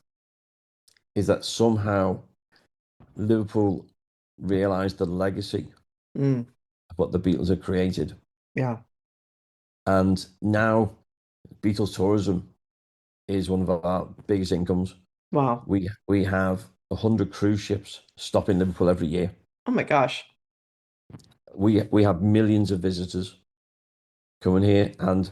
is that somehow Liverpool realised the legacy Mm. of what the Beatles had created. Yeah. And now Beatles tourism is one of our biggest incomes. Wow. We have 100 cruise ships stop in Liverpool every year. Oh my gosh. We have millions of visitors coming here, and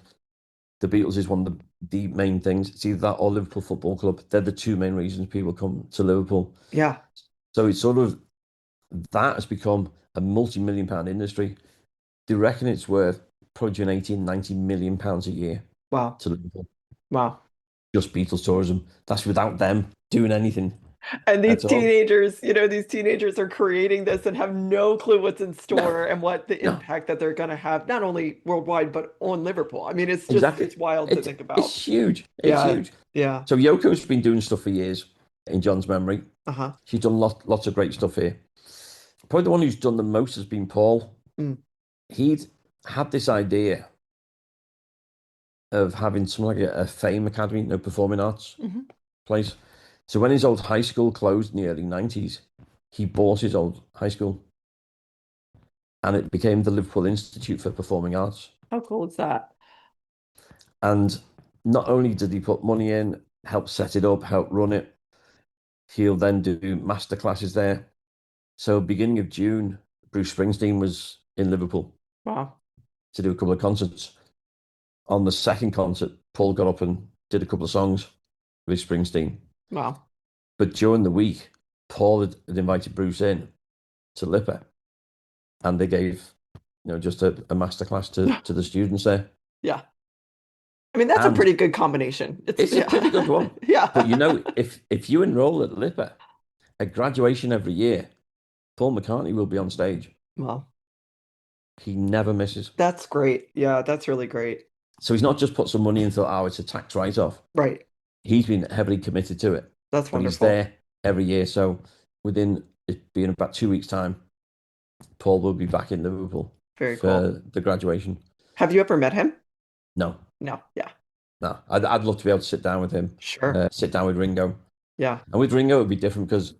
the Beatles is one of the main things. It's either that or Liverpool Football Club. They're the two main reasons people come to Liverpool. Yeah. So it's sort of that has become a multi-million pound industry. They reckon it's worth probably between 80 and 90 million pounds a year Wow. to Liverpool. Wow. Just Beatles tourism. That's without them doing anything And these at all. teenagers, these teenagers are creating this and have no clue what's in No, store and what the no, impact that they're going to have, not only worldwide, but on Liverpool. I mean, exactly. it's wild to think about. It's huge. It's Yeah. huge. Yeah. So Yoko's been doing stuff for years in John's memory. Uh-huh. She's done lots of great stuff here. Probably the one who's done the most has been Paul. Mm. He'd had this idea of having something like a fame academy, performing arts Hmm. place. So when his old high school closed in the early 90s, he bought his old high school and it became the Liverpool Institute for Performing Arts. How cool is that? And not only did he put money in, help set it up, help run it, he'll then do master classes there. So beginning of June, Bruce Springsteen was in Liverpool Wow. to do a couple of concerts. On the second concert, Paul got up and did a couple of songs with Springsteen. Wow. But during the week, Paul had invited Bruce in to Lipper, and they gave, just a masterclass to the students there. Yeah. I mean, that's a And pretty good combination. it's a pretty good one. Yeah. But if you enroll at Lipper, at graduation every year, Paul McCartney will be on stage. Well, He never misses. that's great. Yeah, that's really great. So he's not just put some money into, it's a tax write-off. Right. He's been heavily committed to it. That's But he's wonderful. there every year. So within it being about 2 weeks' time, Paul will be back in Liverpool Very for cool. the graduation. Have you ever met him? No, No. Yeah. no. I'd love to be able to sit down with him, Sure. sit down with Ringo. Yeah. And with Ringo, it would be different because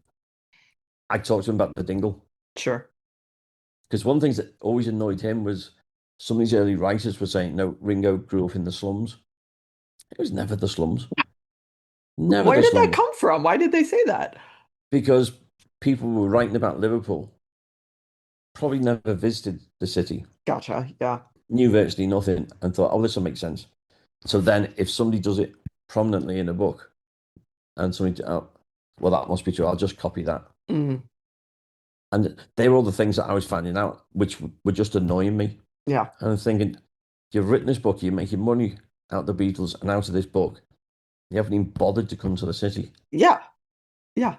I talked to him about the dingle. Sure. Because one of the things that always annoyed him was some of these early writers were saying, no, Ringo grew up in the slums. It was never the slums. Never Where the did that slums. come from? Why did they say that? Because people were writing about Liverpool, probably never visited the city, Gotcha. Yeah. knew virtually nothing, and thought, oh, this will make sense. So then if somebody does it prominently in a book and somebody, well, that must be true, I'll just copy that. Mm. And they were all the things that I was finding out, which were just annoying me. Yeah. And I'm thinking, you've written this book, you're making money out of the Beatles and out of this book. You haven't even bothered to come to the city. Yeah. Yeah.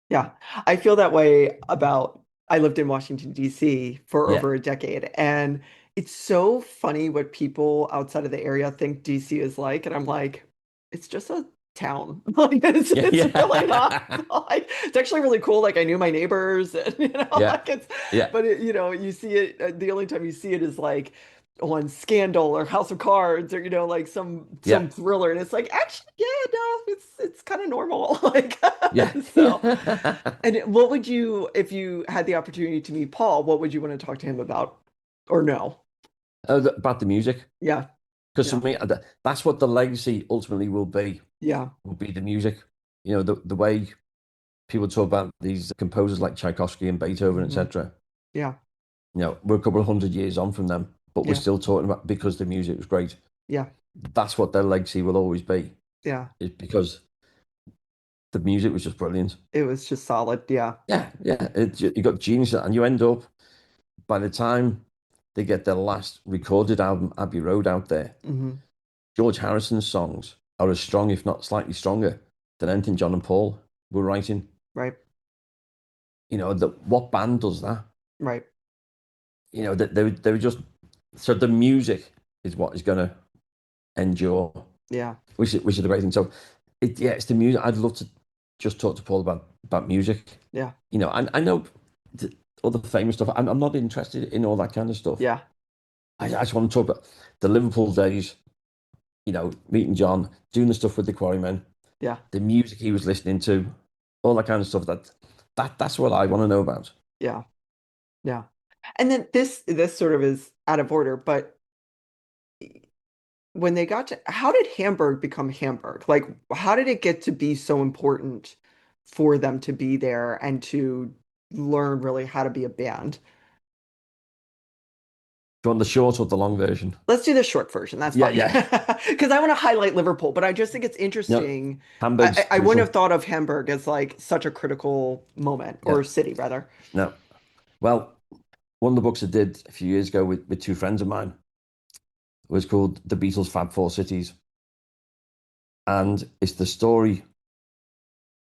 Yeah. I feel that way about, I lived in Washington, D.C. for Yeah. over a decade. And it's so funny what people outside of the area think D.C. is like. And I'm like, it's just a town. Like it's really not like, it's actually really cool. Like I knew my neighbors and Yeah. like it's, Yeah. but you see it, the only time you see it is like on Scandal or House of Cards or like Yeah, some thriller, and it's like actually, yeah, no, it's kind of normal. Like yeah. so. And what would you, if you had the opportunity to meet Paul, what would you want to talk to him about? Or no? About the music, Yeah, because for yeah, me, that's what the legacy ultimately yeah, will be the music. The way people talk about these composers like Tchaikovsky and Beethoven, hmm etc. yeah, We're a couple of hundred years on from them, but we're yeah, still talking about because the music was great. yeah, That's what their legacy will always be, yeah. is because the music was just brilliant. It was just solid. Yeah. Yeah, yeah. You got genius, and you end up by the time they get their last recorded album, Abbey Road, out there, hmm George Harrison's songs are as strong, if not slightly stronger, than anything John and Paul were writing. Right. What band does that? Right. That they were just so the music is what is going to endure, Yeah. which is the great thing. So, it's the music. I'd love to just talk to Paul about music. Yeah. I know other famous stuff. I'm not interested in all that kind of stuff. Yeah. I just want to talk about the Liverpool days. Meeting John, doing the stuff with the Quarrymen, Yeah. the music he was listening to, all that kind of stuff. That's what I want to know about. Yeah. Yeah. And then this sort of is out of order, but when they got to, how did Hamburg become Hamburg? Like, how did it get to be so important for them to be there and to learn really how to be a band? Do you want the short or the long version? Let's do the short version. That's Yeah, fine. yeah. Because I want to highlight Liverpool, but I just think it's No, interesting. Hamburg's I wouldn't have crucial. thought of Hamburg as like such a critical moment Yeah, or city, rather. no. Well, one of the books I did a few years ago with two friends of mine was called The Beatles' Fab Four Cities. And it's the story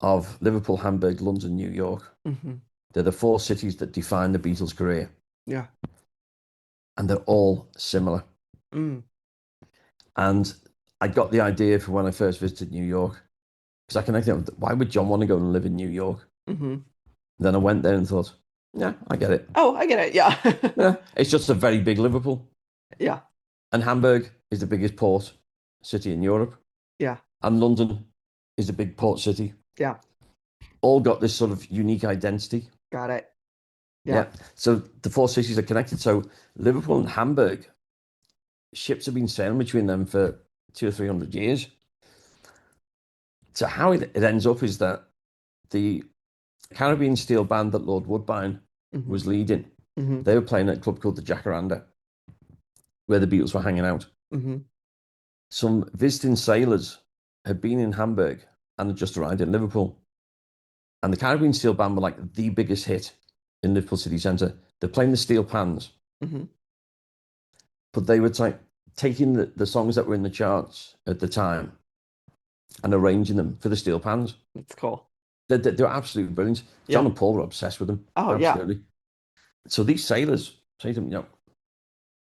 of Liverpool, Hamburg, London, New York. Hmm They're the four cities that define the Beatles' career, Yeah. and they're all similar. Mm. And I got the idea for when I first visited New York, because I connected, why would John want to go and live in New York? hmm Then I went there and thought, yeah, I get it. Oh, I get it. Yeah. Yeah, it's just a very big Liverpool. Yeah. And Hamburg is the biggest port city in Europe. Yeah. And London is a big port city. Yeah. All got this sort of unique identity. Got it. Yeah. Yeah. So the four cities are connected. So Liverpool and Hamburg, ships have been sailing between them for 200 or 300 years. So how it ends up is that the Caribbean steel band that Lord Woodbine hmm was leading, hmm they were playing at a club called the Jacaranda, where the Beatles were hanging out. hmm Some visiting sailors had been in Hamburg and had just arrived in Liverpool. And the Caribbean Steel Band were like the biggest hit in Liverpool city centre. They're playing the Steel Pans, hmm but they were taking the songs that were in the charts at the time and arranging them for the Steel Pans. That's cool. They're absolutely brilliant. John Yeah. and Paul were obsessed with them, Oh, yeah. absolutely. So these sailors say to them,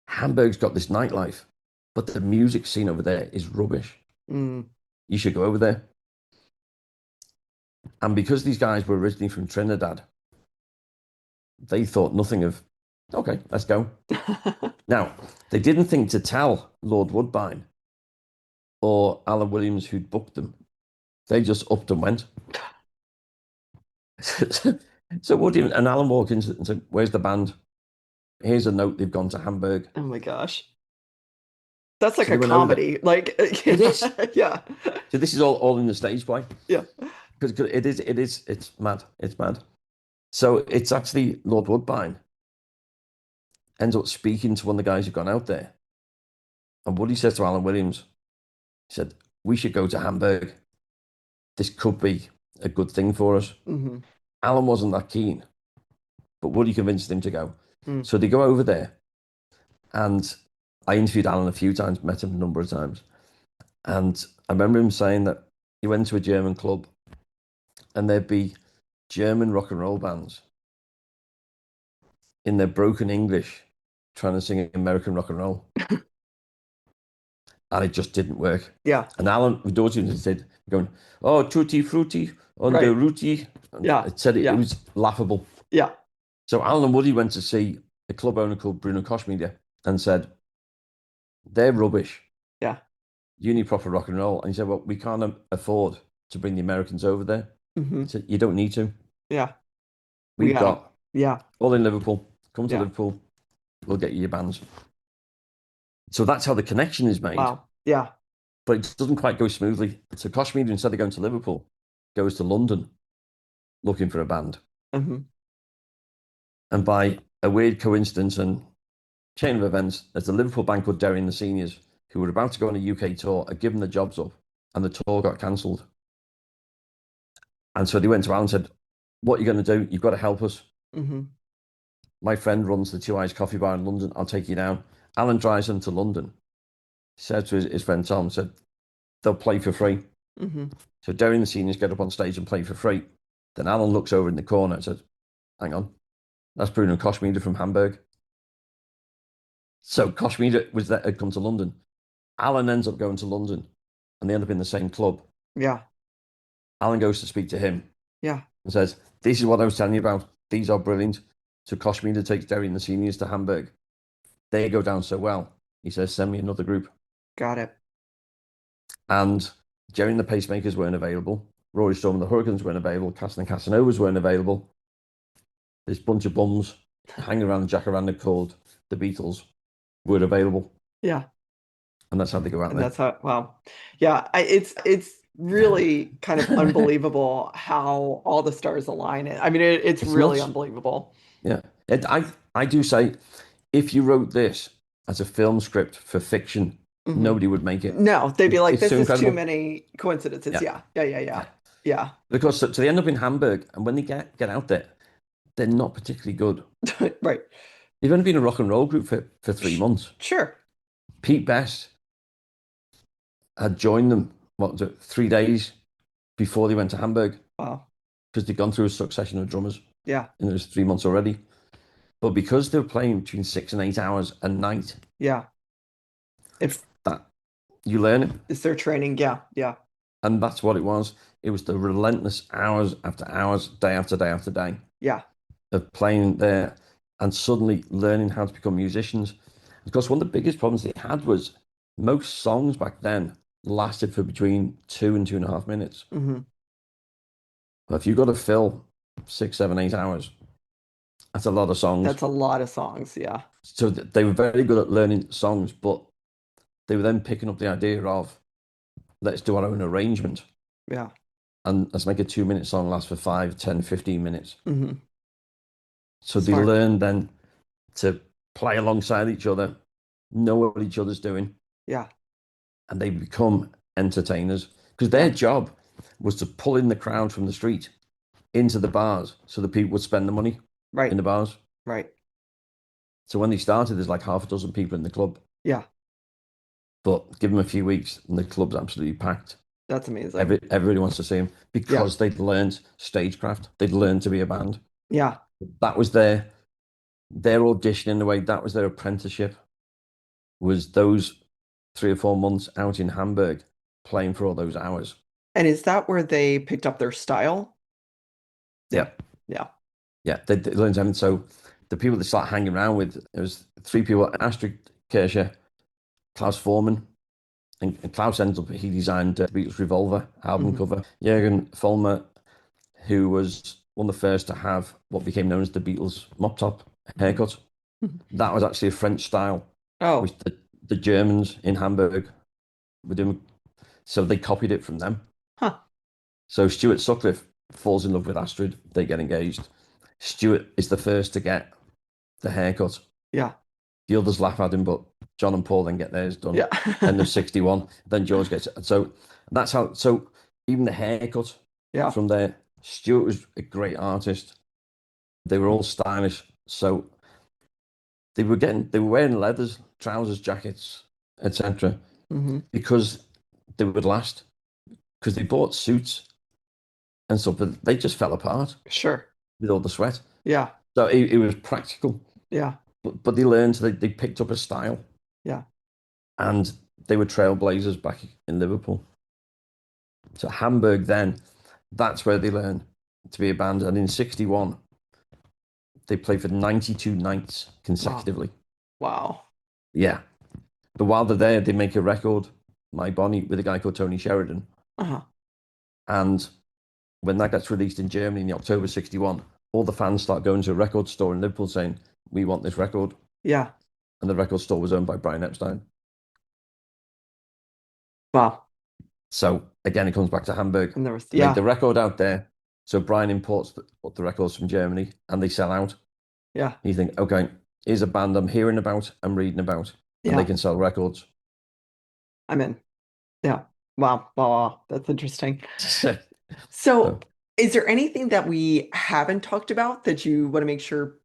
Hamburg's got this nightlife, but the music scene over there is rubbish. Mm. You should go over there. And because these guys were originally from Trinidad, they thought nothing of, okay, let's go. Now, they didn't think to tell Lord Woodbine or Alan Williams who'd booked them. They just upped and went. So Woody and Alan walked in and said, where's the band? Here's a note, they've gone to Hamburg. Oh my gosh. That's like So they a went over there. comedy. Like, It is. yeah. So this is all in the stage play. Yeah. Because it's mad. It's mad. So it's actually Lord Woodbine ends up speaking to one of the guys who've gone out there. And Woody says to Alan Williams, he said, we should go to Hamburg. This could be a good thing for us. hmm Alan wasn't that keen, but Woody convinced him to go. Mm. So they go over there, and I interviewed Alan a few times, met him a number of times. And I remember him saying that he went to a German club and there'd be German rock and roll bands in their broken English trying to sing American rock and roll. And it just didn't work. Yeah. And Alan, the daughter said, going, oh, tutti frutti on the Right. ruti. Yeah. It said it Yeah. was laughable. Yeah. So Alan and Woody went to see a club owner called Bruno Koschmider and said, they're rubbish. Yeah. You need proper rock and roll. And he said, well, we can't afford to bring the Americans over there. Hmm. He said, you don't need to. Yeah. We We've got them. got Yeah. all in Liverpool. Come to Yeah. Liverpool. We'll get you your bands. So that's how the connection is made. Wow. Yeah. But it doesn't quite go smoothly. So Kashmir, instead of going to Liverpool, goes to London looking for a band. Hmm. And by a weird coincidence and chain of events, as the Liverpool band called Derry and the Seniors, who were about to go on a UK tour, had given the jobs up and the tour got cancelled. And so they went to Alan and said, what are you going to do? You've got to help us. Hmm. My friend runs the Two Eyes Coffee Bar in London. I'll take you down. Alan drives them to London. He said to his friend Tom, said, they'll play for free. Hmm. So Derry and the Seniors get up on stage and play for free. Then Alan looks over in the corner and said, hang on, that's Bruno Kashmir from Hamburg. So Kashmir had come to London. Alan ends up going to London and they end up in the same club. Yeah. Alan goes to speak to him Yeah. and says, this is what I was telling you about. These are brilliant. So Kashmir takes Derry and the Seniors to Hamburg. They go down so well. He says, send me another group. Got it. And Jerry and the Pacemakers weren't available. Rory Storm and the Hurricanes weren't available. Castle and Casanovas weren't available. This bunch of bums hanging around the jacaranda called the Beatles were available. Yeah. And that's how they go out And there. that's how, wow. Yeah. It's really kind of unbelievable how all the stars align. I mean, it's It's really nuts. unbelievable. Yeah. I do say, if you wrote this as a film script for fiction, Hmm. nobody would make it. No, they'd be like, It's this so is too incredible. many coincidences. Yeah. Yeah. Yeah. Yeah. Yeah. Yeah. Yeah. Because so they end up in Hamburg, and when they get out there, they're not particularly good. Right. They've only been a rock and roll group for 3 months. Sure. Pete Best had joined them, 3 days before they went to Hamburg, Wow. because they'd gone through a succession of drummers, Yeah. and it was 3 months already. But because they were playing between 6 and 8 hours a night, Yeah. If that you learn it. it's their training. Yeah. Yeah. And that's what it was. It was the relentless hours after hours, day after day after day Yeah. of playing there and suddenly learning how to become musicians. Because one of the biggest problems they had was most songs back then lasted for between 2 and 2.5 minutes. Hmm. But if you got to fill 6, 7, 8 hours, that's a lot of songs. That's a lot of songs. Yeah. So they were very good at learning songs, but they were then picking up the idea of, let's do our own arrangement. Yeah. And let's make a 2 minute song last for 5, 10, 15 minutes. Hmm. So they Smart. learn then to play alongside each other, know what each other's doing, Yeah. and they become entertainers. Because their job was to pull in the crowd from the street into the bars so the people would spend the money Right. in the bars. Right. So when they started, there's like half a dozen people in the club. Yeah. But give them a few weeks and the club's absolutely packed. That's amazing. Everybody wants to see them because they'd learned stagecraft. They'd learned to be a band. Yeah. That was their audition in a way. That was their apprenticeship. Was those 3 or 4 months out in Hamburg playing for all those hours. And is that where they picked up their style? Yeah. Yeah. Yeah. They learned everything. So the people they start hanging around with, there was 3 people: Astrid Kircher, Klaus Forman, and Klaus ends up, he designed the Beatles Revolver album cover. Jürgen Vollmer, who was one of the first to have what became known as the Beatles mop top haircut. That was actually a French style, Oh. which the Germans in Hamburg were doing. So they copied it from them. Huh. So Stuart Sutcliffe falls in love with Astrid. They get engaged. Stuart is the first to get the haircut. Yeah. The others laugh at him, but John and Paul then get theirs done. Yeah. End of 61. Then George gets it. So that's how. So even the haircut from there. Stuart was a great artist. They were all stylish. So they were wearing leathers, trousers, jackets, etc. Because they would last. Because they bought suits and stuff, but they just fell apart. Sure. With all the sweat. Yeah. So it was practical. Yeah. But they learned, they picked up a style. Yeah. And they were trailblazers back in Liverpool. So Hamburg then, that's where they learned to be a band. And in 61, they played for 92 nights consecutively. Wow. Yeah. But while they're there, they make a record, My Bonnie, with a guy called Tony Sheridan. Uh-huh. And when that gets released in Germany in October 61, all the fans start going to a record store in Liverpool saying, we want this record. Yeah. And the record store was owned by Brian Epstein. Wow. So again, it comes back to Hamburg. And there was, They make yeah. the record out there. So Brian imports the records from Germany and they sell out. Yeah. You think, okay, here's a band I'm hearing about, I'm reading about, and Yeah. they can sell records. I'm in. Yeah. Wow. Wow. Wow. That's interesting. So So, is there anything that we haven't talked about that you want to make sure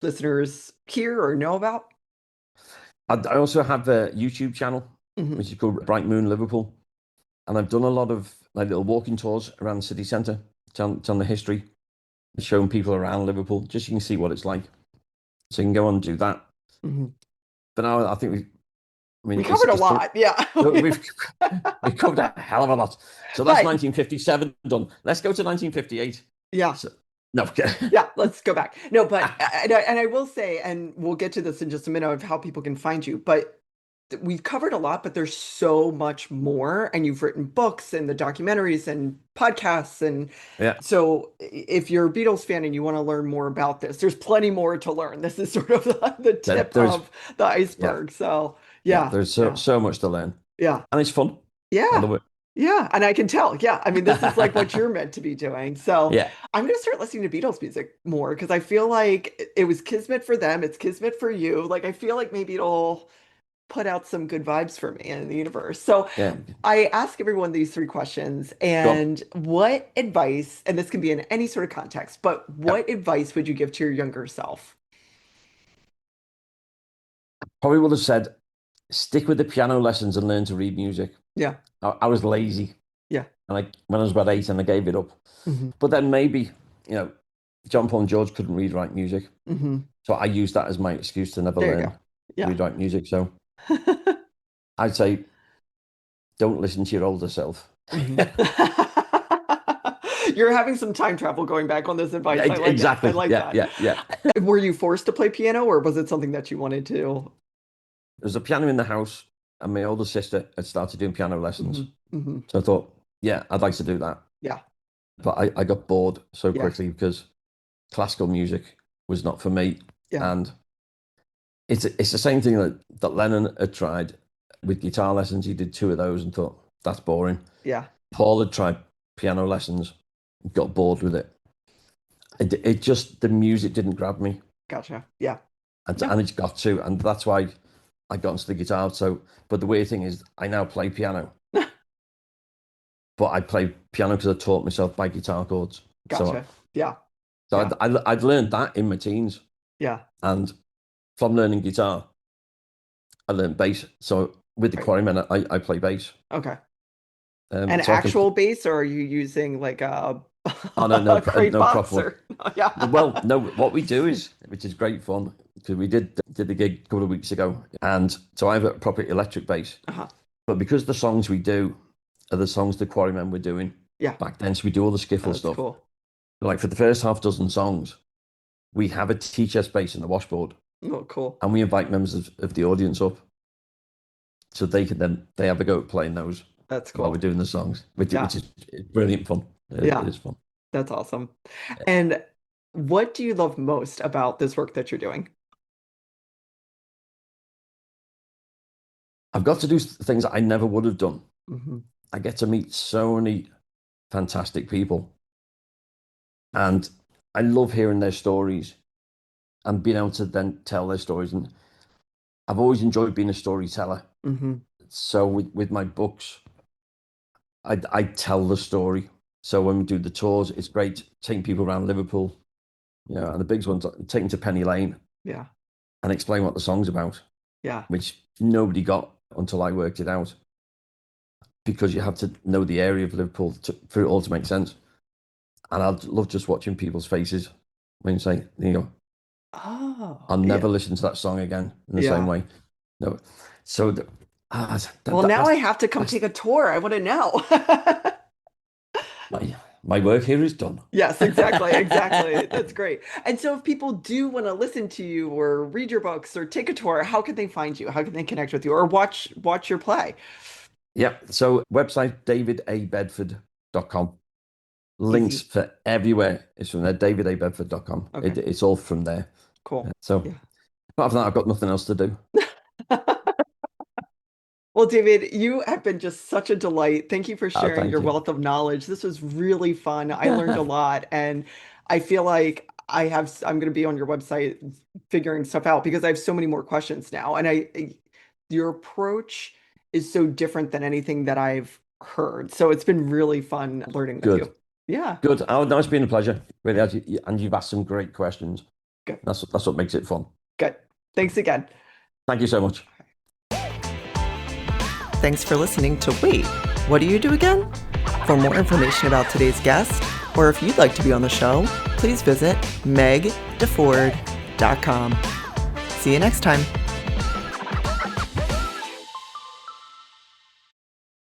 listeners hear or know about? I also have a YouTube channel, Hmm. which is called Bright Moon Liverpool. And I've done a lot of like little walking tours around the city centre, telling the history, showing people around Liverpool, just so you can see what it's like. So you can go on and do that. Hmm. But now I think We covered a lot. Yeah. we've covered a hell of a lot. So that's Right. 1957 done. Let's go to 1958. Yeah. So, no, Yeah, let's go back. No, but and I will say, and we'll get to this in just a minute of how people can find you, but we've covered a lot, but there's so much more, and you've written books and the documentaries and podcasts, and yeah, so if you're a Beatles fan and you want to learn more about this, there's plenty more to learn. This is sort of the tip there's of the iceberg. So yeah, there's yeah, so much to learn, yeah, and it's fun. I yeah. love it. Yeah, and I can tell. Yeah, I mean, this is like what you're meant to be doing. So Yeah, I'm going to start listening to Beatles music more because I feel like it was Kismet for them. It's Kismet for you. Like, I feel like maybe it'll put out some good vibes for me in the universe. So yeah. I ask everyone these three questions. Go on. And what advice, and this can be in any sort of context, but Yeah. what advice would you give to your younger self? Probably would have said, stick with the piano lessons and learn to read music. Yeah, I was lazy, yeah. and when I was about 8, and I gave it up. Hmm. But then maybe, you know, John Paul and George couldn't read write music, Hmm. so I used that as my excuse to never There you learn go. Yeah. read write music. So I'd say, don't listen to your older self. Mhm. You're having some time travel going back on this advice. I like it. I Exactly. like Yeah, that. yeah, yeah. Were you forced to play piano or was it something that you wanted to? There's a piano in the house, and my older sister had started doing piano lessons. Hmm. Hmm. So I thought, yeah, I'd like to do that. Yeah. But I got bored so Yeah. quickly because classical music was not for me. Yeah. And it's the same thing that Lennon had tried with guitar lessons. He did 2 of those and thought, that's boring. Yeah. Paul had tried piano lessons, got bored with it. It just, the music didn't grab me. Gotcha. Yeah. And it's got to. And that's why I got into the guitar. So, but the weird thing is, I now play piano. But I play piano because I taught myself by guitar chords. Gotcha. Yeah. So Yeah. I'd learned that in my teens. Yeah. And from learning guitar, I learned bass. So with the Right. Quarrymen, I play bass. Okay. An So actual bass, or are you using like a oh, no, a crate no box proper or yeah. Well, no, what we do is, which is great fun, because we did the gig a couple of weeks ago. And so I have a proper electric bass. Uh-huh. But because the songs we do are the songs the Quarrymen were doing Yeah. back then, so we do all the skiffle That's stuff. cool. Like for the first half dozen songs, we have a teacher's bass in the washboard, Oh, cool. and we invite members of the audience up, so they have a go at playing those That's while cool. we're doing the songs, which Yeah. is brilliant fun. Yeah. It is fun. That's awesome. And what do you love most about this work that you're doing? I've got to do things I never would have done. Hmm. I get to meet so many fantastic people, and I love hearing their stories and being able to then tell their stories. And I've always enjoyed being a storyteller. Hmm. So with my books, I tell the story. So when we do the tours, it's great taking people around Liverpool, and the biggest ones, taking to Penny Lane Yeah. and explain what the song's about, Yeah. which nobody got until I worked it out. Because you have to know the area of Liverpool for it all to make sense. And I love just watching people's faces when you say, Oh, I'll never yeah. listen to that song again in the same Yeah. way. No, so Well, now I that's, have to come that's take a tour. I want to know. my work here is done. Yes, exactly, exactly. That's great. And so if people do want to listen to you or read your books or take a tour, how can they find you? How can they connect with you or watch your play? Yeah. So website davidabedford.com. Links Easy. for everywhere is from there, davidabedford.com. Okay, It's all from there. cool. So Yeah. apart from that, I've got nothing else to do. Well, David, you have been just such a delight. Thank you for sharing Thank your you. wealth of knowledge. This was really fun. I learned a lot, and I feel like I'm going to be on your website figuring stuff out because I have so many more questions now. And your approach is so different than anything that I've heard. So it's been really fun learning with Good. you. Yeah, Good. Oh, no, it's been a pleasure. Really, and you've asked some great questions. good, That's what makes it fun. good. Thanks again. Thank you so much. Thanks for listening to Wait, What Do You Do Again? For more information about today's guest, or if you'd like to be on the show, please visit megdeford.com. See you next time.